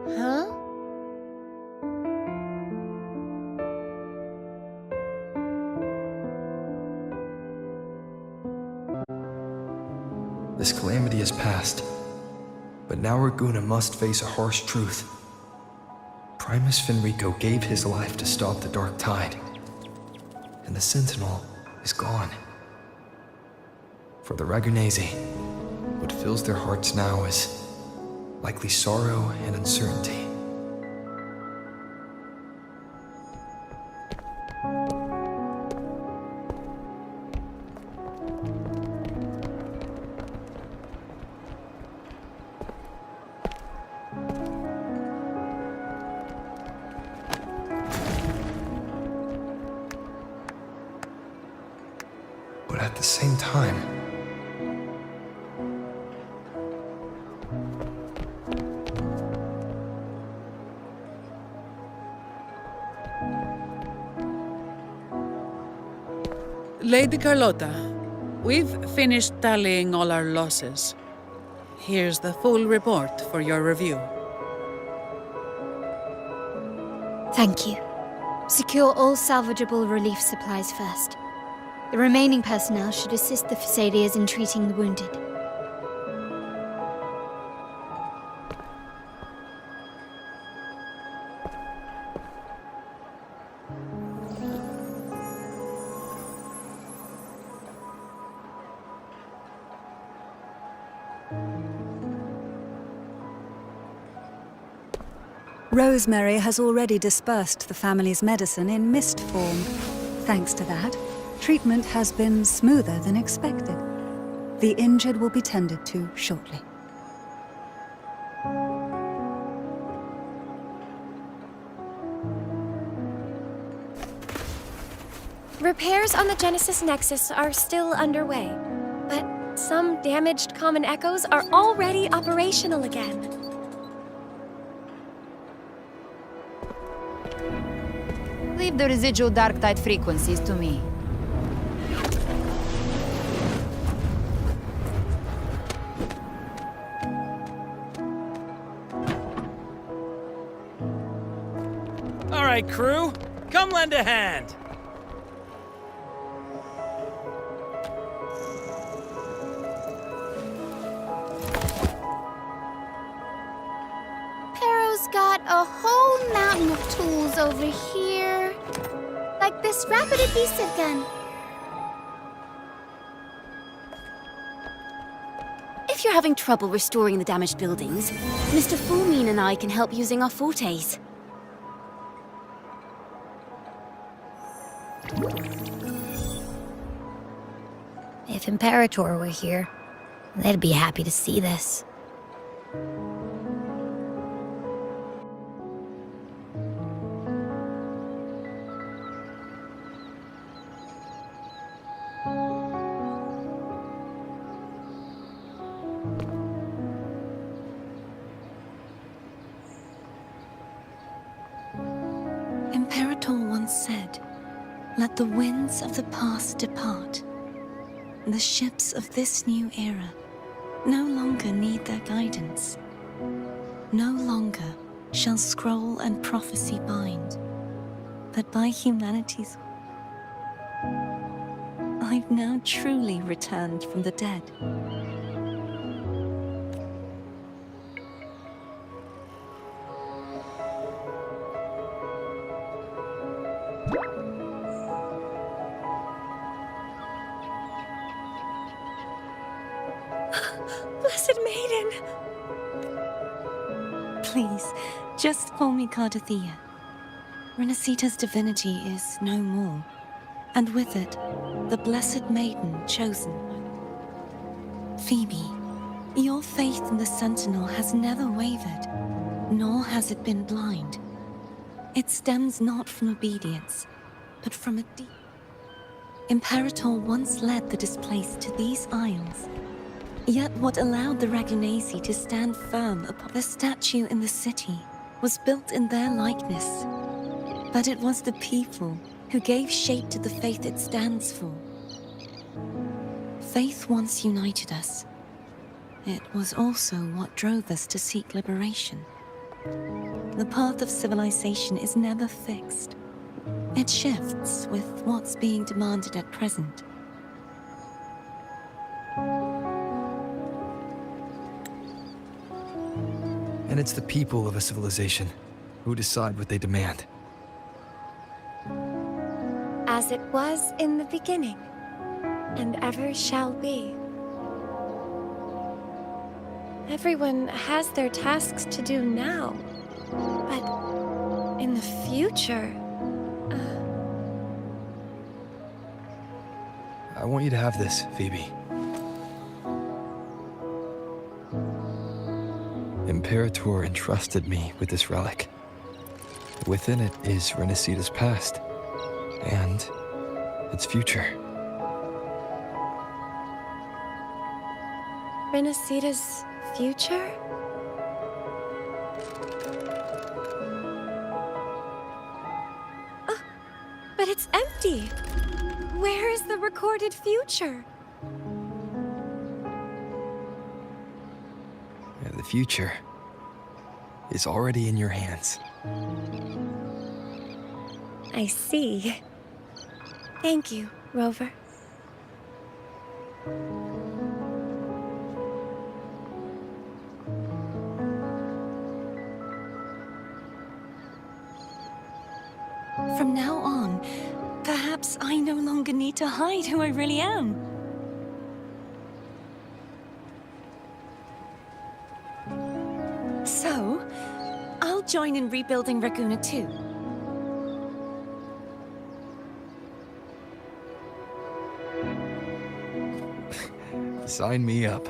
Huh? This calamity has passed, but now Raguna must face a harsh truth. Primus Fenrico gave his life to stop the dark tide, and the Sentinel is gone. For the Ragunesi, what fills their hearts now is likely sorrow and uncertainty. But at the same time, Lady Carlotta, we've finished tallying all our losses. Here's the full report for your review. Thank you. Secure all salvageable relief supplies first. The remaining personnel should assist the Facadiers in treating the wounded. Rosemary has already dispersed the family's medicine in mist form. Thanks to that, treatment has been smoother than expected. The injured will be tended to shortly. Repairs on the Genesis Nexus are still underway, but some damaged common echoes are already operational again. Leave the residual dark tide frequencies to me. All right, crew, come lend a hand. Pero's got a whole mountain of tools over here. Like this rapid adhesive gun. If you're having trouble restoring the damaged buildings, Mr. Fulmin and I can help using our fortes. If Imperator were here, they'd be happy to see this. Imperator once said, "Let the winds of the past depart. The ships of this new era no longer need their guidance. No longer shall scroll and prophecy bind, but by humanity's... I've now truly returned from the dead." Blessed Maiden! Please, just call me Cardothea. Renacita's divinity is no more, and with it, the Blessed Maiden chosen. Phoebe, your faith in the Sentinel has never wavered, nor has it been blind. It stems not from obedience, but from a deep... Imperator once led the displaced to these isles. Yet what allowed the Ragunasi to stand firm upon the statue in the city was built in their likeness. But it was the people who gave shape to the faith it stands for. Faith once united us. It was also what drove us to seek liberation. The path of civilization is never fixed. It shifts with what's being demanded at present. And it's the people of a civilization who decide what they demand. As it was in the beginning, and ever shall be. Everyone has their tasks to do now, but in the future... I want you to have this, Phoebe. Imperator entrusted me with this relic. Within it is Renacita's past, and its future. Renacita's future? Oh, but it's empty. Where is the recorded future? The future is already in your hands. I see. Thank you, Rover. From now on, perhaps I no longer need to hide who I really am. So, I'll join in rebuilding Raguna too. Sign me up.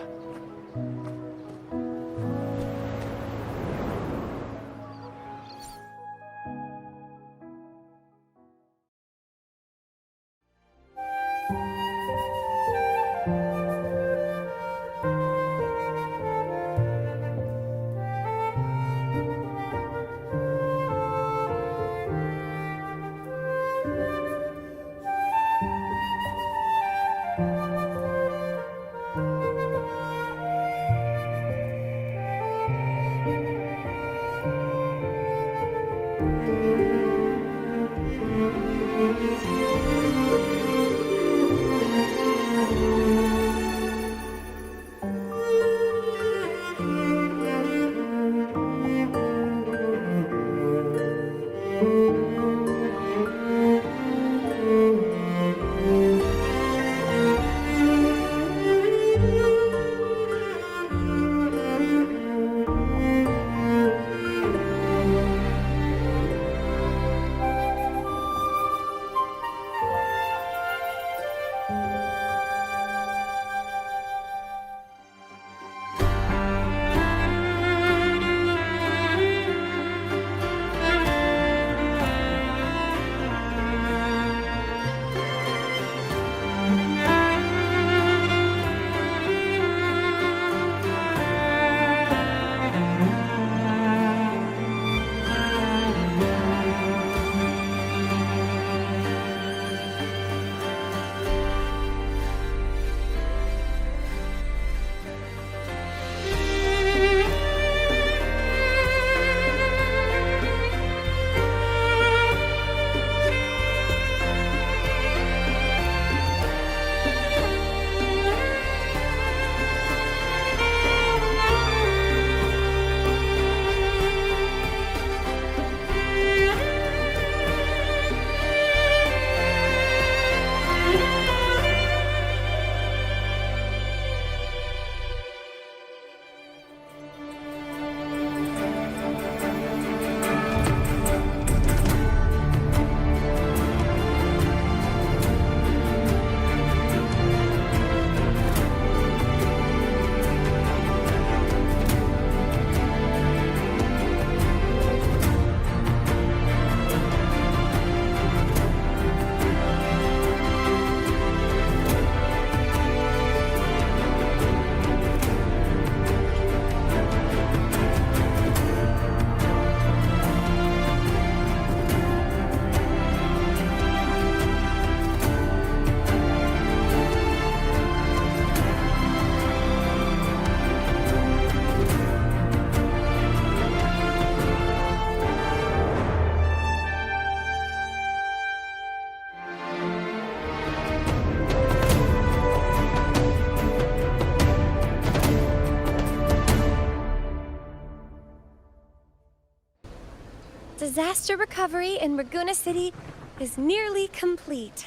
Disaster recovery in Raguna City is nearly complete.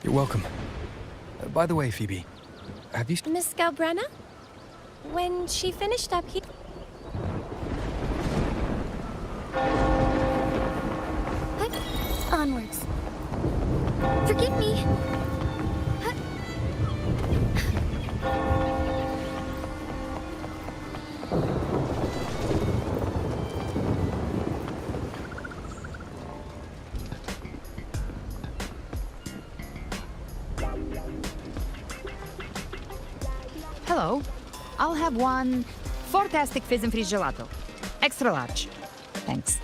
You're welcome. By the way, Phoebe, have you... Miss Galbrenna? When she finished up here... Onwards. Forgive me. Hello. I'll have one fantastic fizz and freeze gelato. Extra large. Thanks.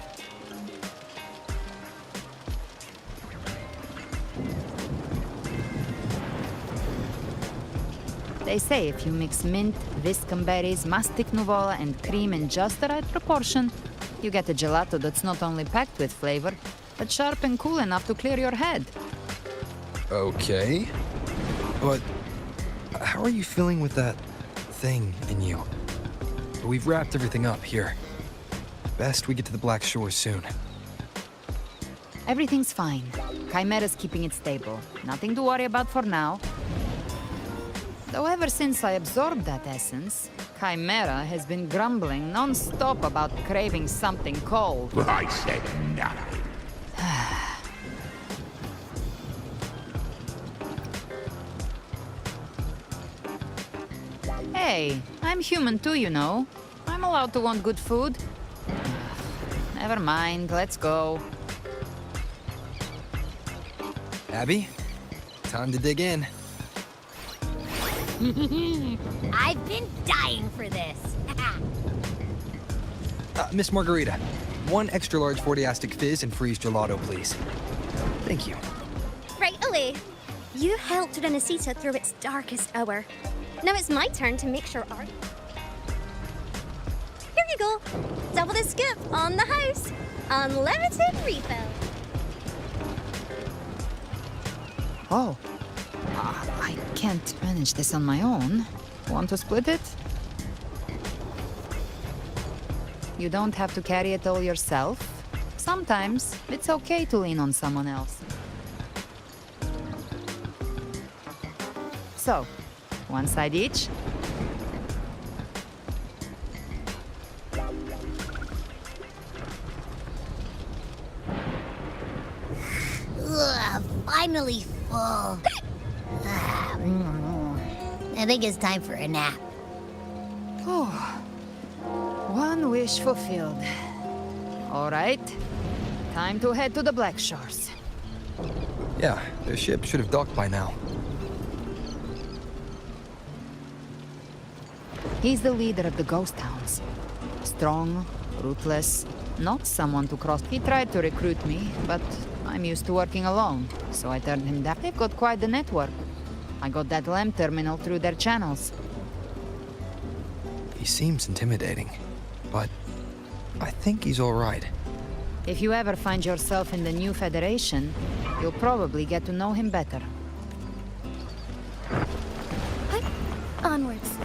They say if you mix mint, viscum berries, mastic nuvola, and cream in just the right proportion, you get a gelato that's not only packed with flavor, but sharp and cool enough to clear your head. Okay. But how are you feeling with that thing in you? We've wrapped everything up here. Best we get to the Black Shores soon. Everything's fine. Chimera's keeping it stable. Nothing to worry about for now. Though ever since I absorbed that essence, Chimera has been grumbling non-stop about craving something cold. I said nothing. Hey, I'm human too, you know. I'm allowed to want good food. Never mind, let's go. Abby, time to dig in. I've been dying for this. Miss Margarita, one extra large 40-astic fizz and freeze gelato, please. Thank you. Right away. You helped Renesita through its darkest hour. Now it's my turn to make sure our... Here you go. Double the scoop on the house. Unlimited refill. Oh. I can't manage this on my own. Want to split it? You don't have to carry it all yourself. Sometimes it's okay to lean on someone else. So, one side each. Ugh, finally full. I think it's time for a nap. Oh, one wish fulfilled. All right, time to head to the Black Shores. Yeah, their ship should have docked by now. He's the leader of the ghost towns. Strong, ruthless, not someone to cross. He tried to recruit me, but I'm used to working alone, so I turned him down. They've got quite the network. I got that LEM terminal through their channels. He seems intimidating, but I think he's all right. If you ever find yourself in the new Federation, you'll probably get to know him better. Onwards.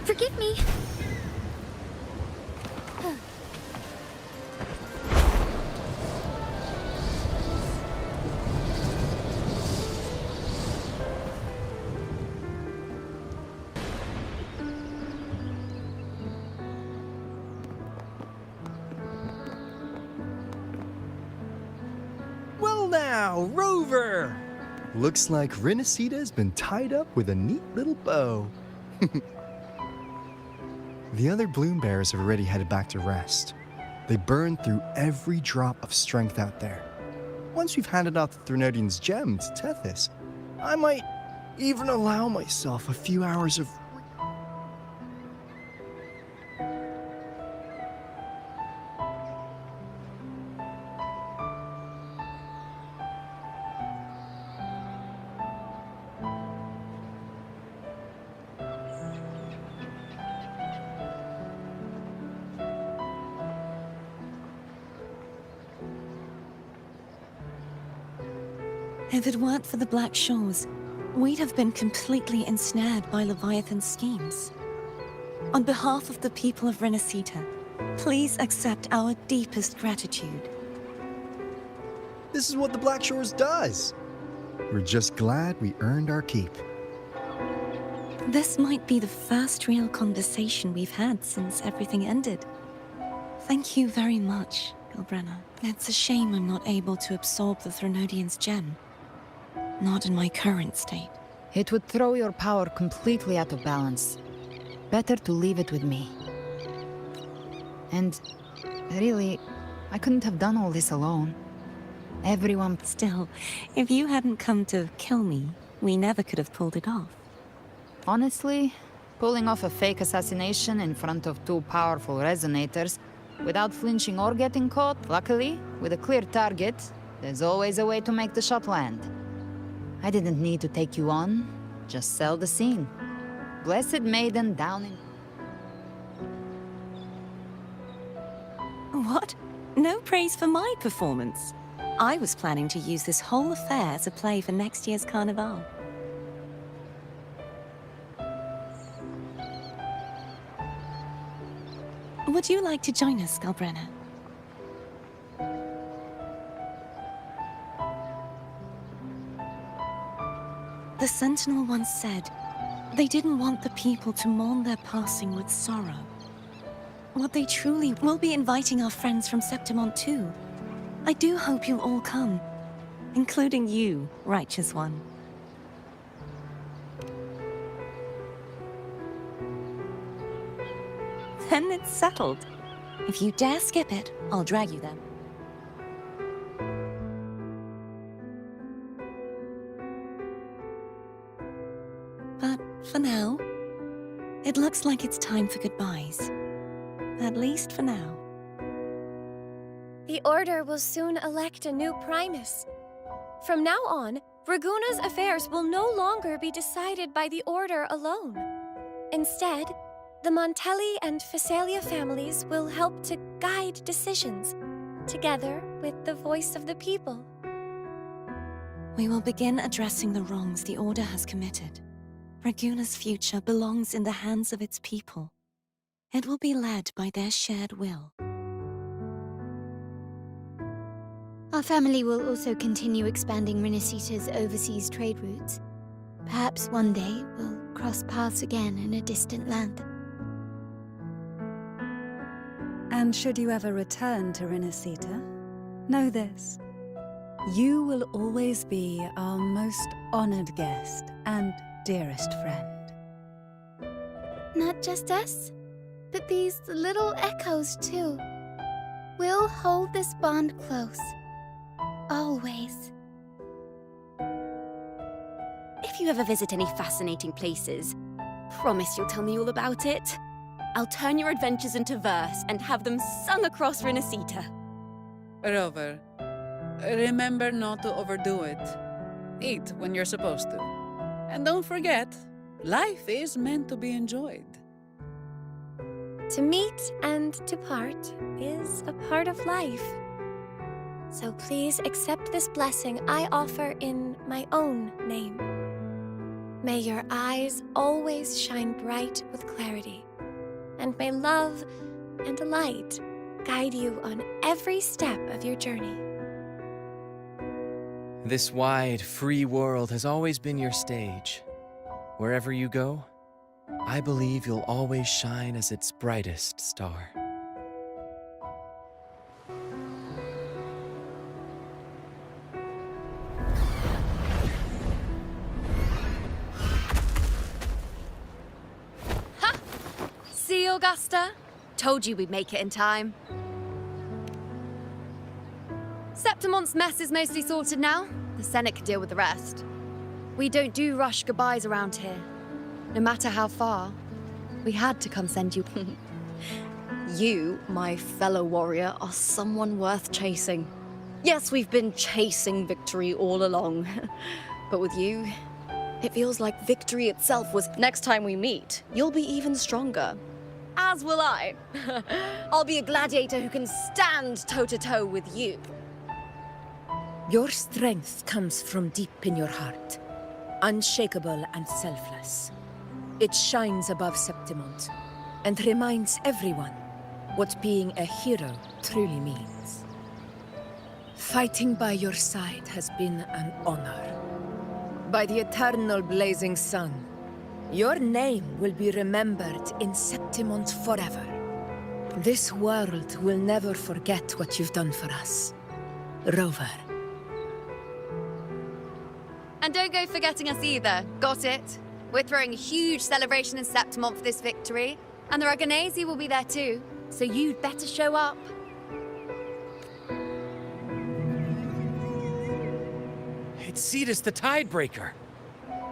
Forgive me. Well now, Rover! Looks like Renesita's been tied up with a neat little bow. The other bloom bearers have already headed back to rest. They burned through every drop of strength out there. Once we've handed out the Threnodian's gem to Tethys, I might even allow myself a few hours of... If it weren't for the Black Shores, we'd have been completely ensnared by Leviathan's schemes. On behalf of the people of Renesita, please accept our deepest gratitude. This is what the Black Shores does. We're just glad we earned our keep. This might be the first real conversation we've had since everything ended. Thank you very much, Ilbrenna. It's a shame I'm not able to absorb the Threnodian's gem. Not in my current state. It would throw your power completely out of balance. Better to leave it with me. And really, I couldn't have done all this alone. Everyone... Still, if you hadn't come to kill me, we never could have pulled it off. Honestly, pulling off a fake assassination in front of two powerful resonators without flinching or getting caught. Luckily, with a clear target, there's always a way to make the shot land. I didn't need to take you on, just sell the scene. Blessed maiden down in... What? No praise for my performance. I was planning to use this whole affair as a play for next year's Carnival. Would you like to join us, Galbrenna? The Sentinel once said, they didn't want the people to mourn their passing with sorrow. What they truly will be inviting our friends from Septimont too. I do hope you'll all come, including you, righteous one. Then it's settled. If you dare skip it, I'll drag you there. But for now, it looks like it's time for goodbyes. At least for now. The Order will soon elect a new Primus. From now on, Raguna's affairs will no longer be decided by the Order alone. Instead, the Montelli and Phasalia families will help to guide decisions, together with the voice of the people. We will begin addressing the wrongs the Order has committed. Raguna's future belongs in the hands of its people. It will be led by their shared will. Our family will also continue expanding Renacita's overseas trade routes. Perhaps one day we'll cross paths again in a distant land. And should you ever return to Renacita, know this. You will always be our most honored guest and dearest friend. Not just us, but these little echoes too. We'll hold this bond close. Always. If you ever visit any fascinating places, promise you'll tell me all about it. I'll turn your adventures into verse and have them sung across Renacita. Rover, remember not to overdo it. Eat when you're supposed to. And don't forget, life is meant to be enjoyed. To meet and to part is a part of life. So please accept this blessing I offer in my own name. May your eyes always shine bright with clarity, and may love and light guide you on every step of your journey. This wide, free world has always been your stage. Wherever you go, I believe you'll always shine as its brightest star. Ha! See, Augusta? Told you we'd make it in time. Septimont's mess is mostly sorted now. The Senate can deal with the rest. We don't do rush goodbyes around here. No matter how far, we had to come send you. You, my fellow warrior, are someone worth chasing. Yes, we've been chasing victory all along. But with you, it feels like victory itself was. Next time we meet, you'll be even stronger. As will I. I'll be a gladiator who can stand toe-to-toe with you. Your strength comes from deep in your heart, unshakable and selfless. It shines above Septimont and reminds everyone what being a hero truly means. Fighting by your side has been an honor. By the eternal blazing sun, your name will be remembered in Septimont forever. This world will never forget what you've done for us, Rover. And don't go forgetting us either. Got it? We're throwing a huge celebration in Septimont for this victory, and the Aragonese will be there too, so you'd better show up. It's Cetus the Tidebreaker.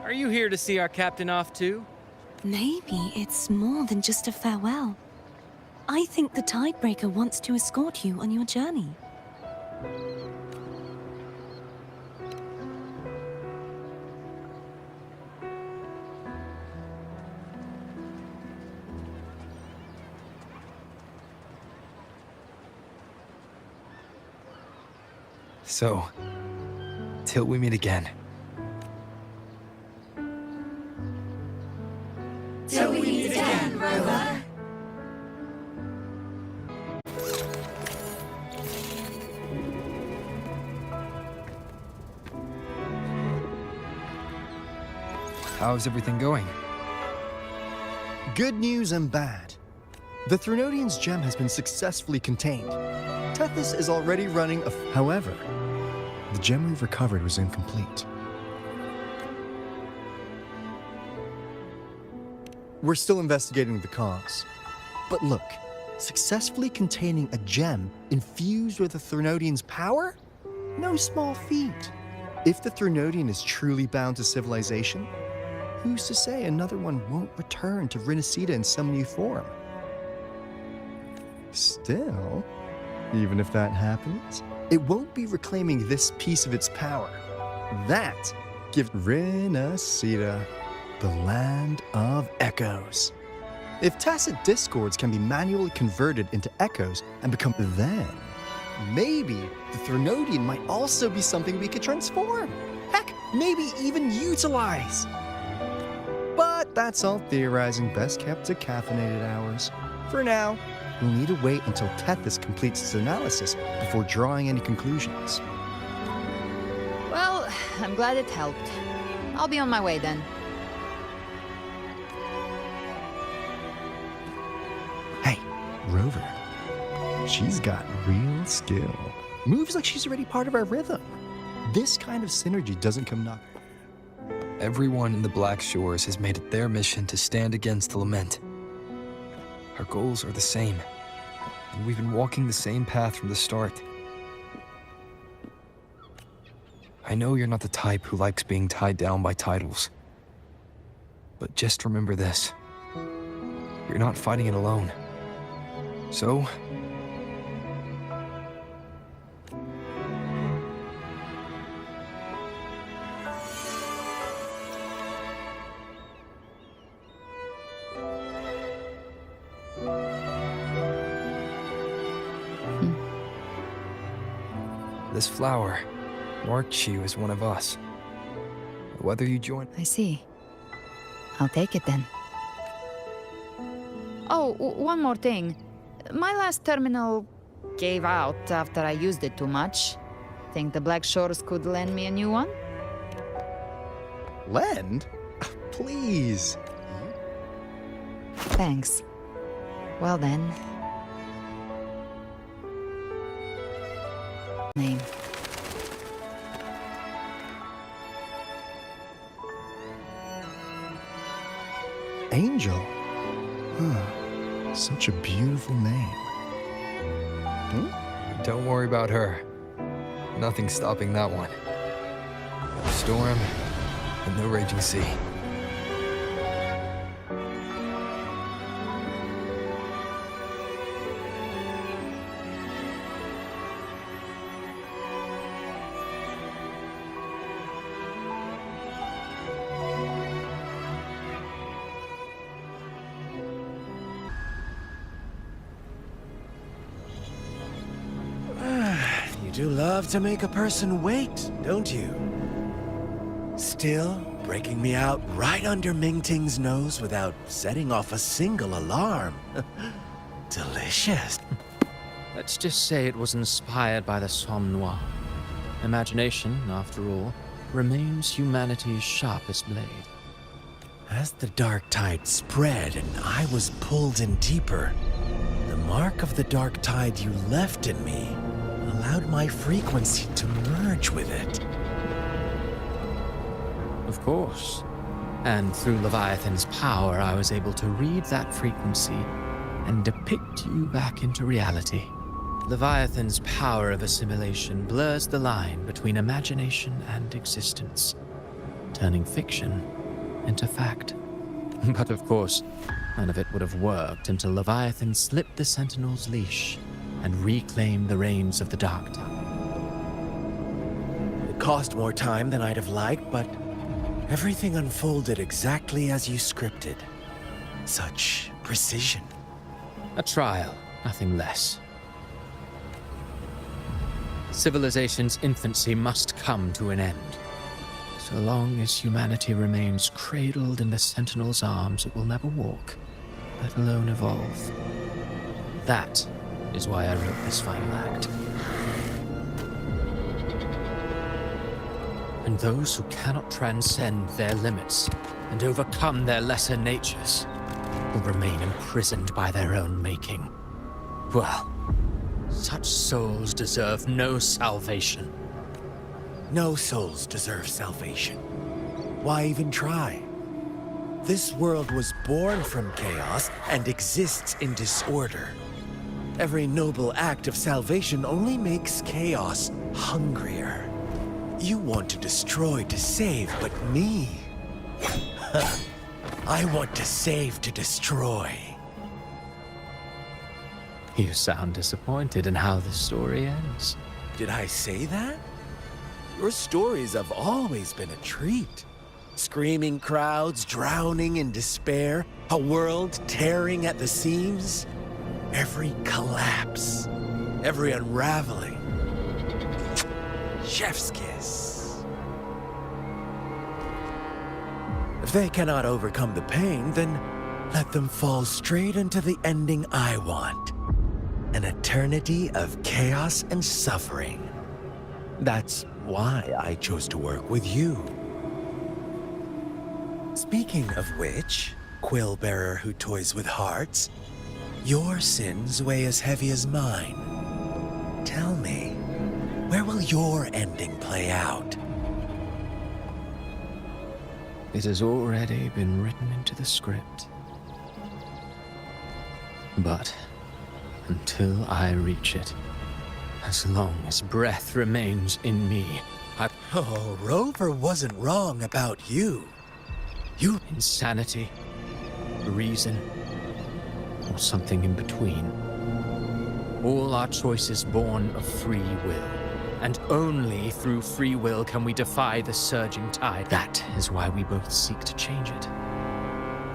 Are you here to see our captain off too? Maybe it's more than just a farewell. I think the Tidebreaker wants to escort you on your journey. So, till we meet again. Till we meet again, Rover. How's everything going? Good news and bad. The Threnodian's gem has been successfully contained. Tethys is already running a... However, the gem we've recovered was incomplete. We're still investigating the cause. But look, successfully containing a gem infused with the Threnodian's power? No small feat. If the Threnodian is truly bound to civilization, who's to say another one won't return to Renacida in some new form? Still, even if that happens, it won't be reclaiming this piece of its power. That gives Renacida the land of echoes. If tacit discords can be manually converted into echoes and become then, maybe the Threnodian might also be something we could transform. Heck, maybe even utilize. But that's all theorizing best kept to caffeinated hours. For now, we'll need to wait until Tethys completes its analysis before drawing any conclusions. Well, I'm glad it helped. I'll be on my way then. Hey, Rover. She's got real skill. Moves like she's already part of our rhythm. This kind of synergy doesn't come knocking. Everyone in the Black Shores has made it their mission to stand against the lament. Our goals are the same, and we've been walking the same path from the start. I know you're not the type who likes being tied down by titles. But just remember this. You're not fighting it alone. So... This flower marked you as one of us. Whether you join... I see. I'll take it then. Oh, one more thing. My last terminal gave out after I used it too much. Think the Black Shores could lend me a new one? Lend? Please. Thanks. Well then. Name. Angel? Huh. Such a beautiful name. Don't worry about her. Nothing's stopping that one. No storm and no raging sea. You do love to make a person wait, don't you? Still breaking me out right under Mingting's nose without setting off a single alarm. Delicious. Let's just say it was inspired by the Somme Noir. Imagination, after all, remains humanity's sharpest blade. As the dark tide spread and I was pulled in deeper, the mark of the dark tide you left in me allowed my frequency to merge with it. Of course. And through Leviathan's power, I was able to read that frequency and depict you back into reality. Leviathan's power of assimilation blurs the line between imagination and existence, turning fiction into fact. But of course, none of it would have worked until Leviathan slipped the Sentinel's leash and reclaimed the reins of the Dark Tide. It cost more time than I'd have liked, but everything unfolded exactly as you scripted. Such precision. A trial, nothing less. Civilization's infancy must come to an end. So long as humanity remains cradled in the Sentinel's arms, it will never walk, let alone evolve. That is why I wrote this final act. And those who cannot transcend their limits and overcome their lesser natures will remain imprisoned by their own making. Well, such souls deserve no salvation. No souls deserve salvation. Why even try? This world was born from chaos and exists in disorder. Every noble act of salvation only makes chaos hungrier. You want to destroy to save, but me? I want to save to destroy. You sound disappointed in how the story ends. Did I say that? Your stories have always been a treat. Screaming crowds drowning in despair, a world tearing at the seams. Every collapse, every unraveling. Chef's kiss. If they cannot overcome the pain, then let them fall straight into the ending I want. An eternity of chaos and suffering. That's why I chose to work with you. Speaking of which, quill bearer who toys with hearts, your sins weigh as heavy as mine. Tell me, where will your ending play out? It has already been written into the script. But until I reach it, as long as breath remains in me, Oh, Rover wasn't wrong about you. Insanity, reason, or something in between. All our choices born of free will. And only through free will can we defy the surging tide. That is why we both seek to change it.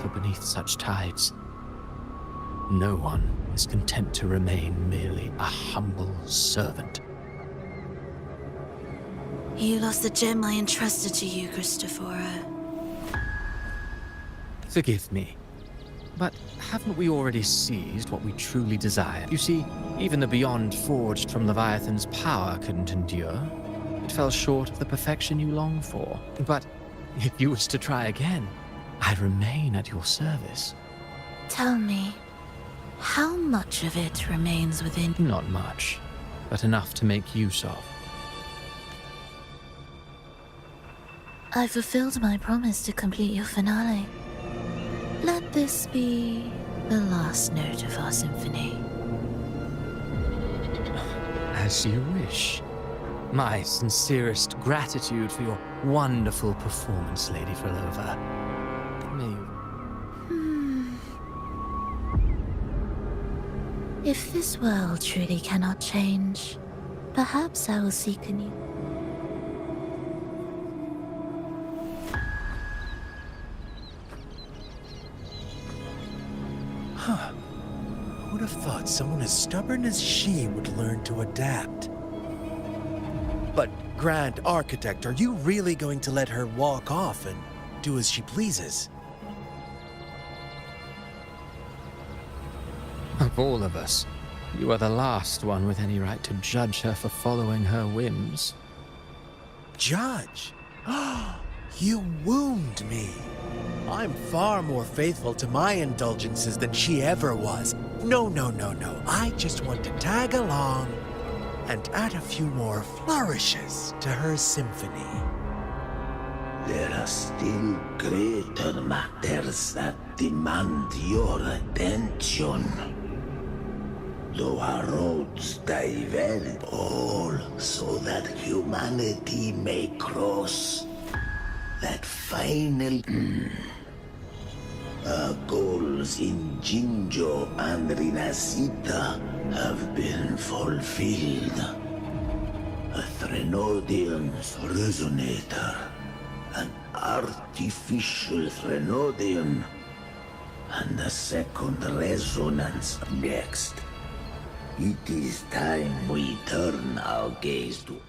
For beneath such tides, no one is content to remain merely a humble servant. You lost the gem I entrusted to you, Cristoforo. Forgive me, but haven't we already seized what we truly desire? You see, even the beyond forged from Leviathan's power couldn't endure. It fell short of the perfection you long for. But if you was to try again, I remain at your service. Tell me, how much of it remains within? Not much, but enough to make use of. I fulfilled my promise to complete your finale. Let this be the last note of our symphony. As you wish. My sincerest gratitude for your wonderful performance, Lady Frolova. May you... If this world truly cannot change, perhaps I will seek a new... Huh. Who would have thought someone as stubborn as she would learn to adapt? But, Grand Architect, are you really going to let her walk off and do as she pleases? Of all of us, you are the last one with any right to judge her for following her whims. Judge? You wound me. I'm far more faithful to my indulgences than she ever was. No. I just want to tag along and add a few more flourishes to her symphony. There are still greater matters that demand your attention. Though our roads diverge, all so that humanity may cross that final... Our goals in Jinjo and Rinasita have been fulfilled. A Threnodium's resonator, an artificial Threnodium, and a second resonance next. It is time we turn our gaze to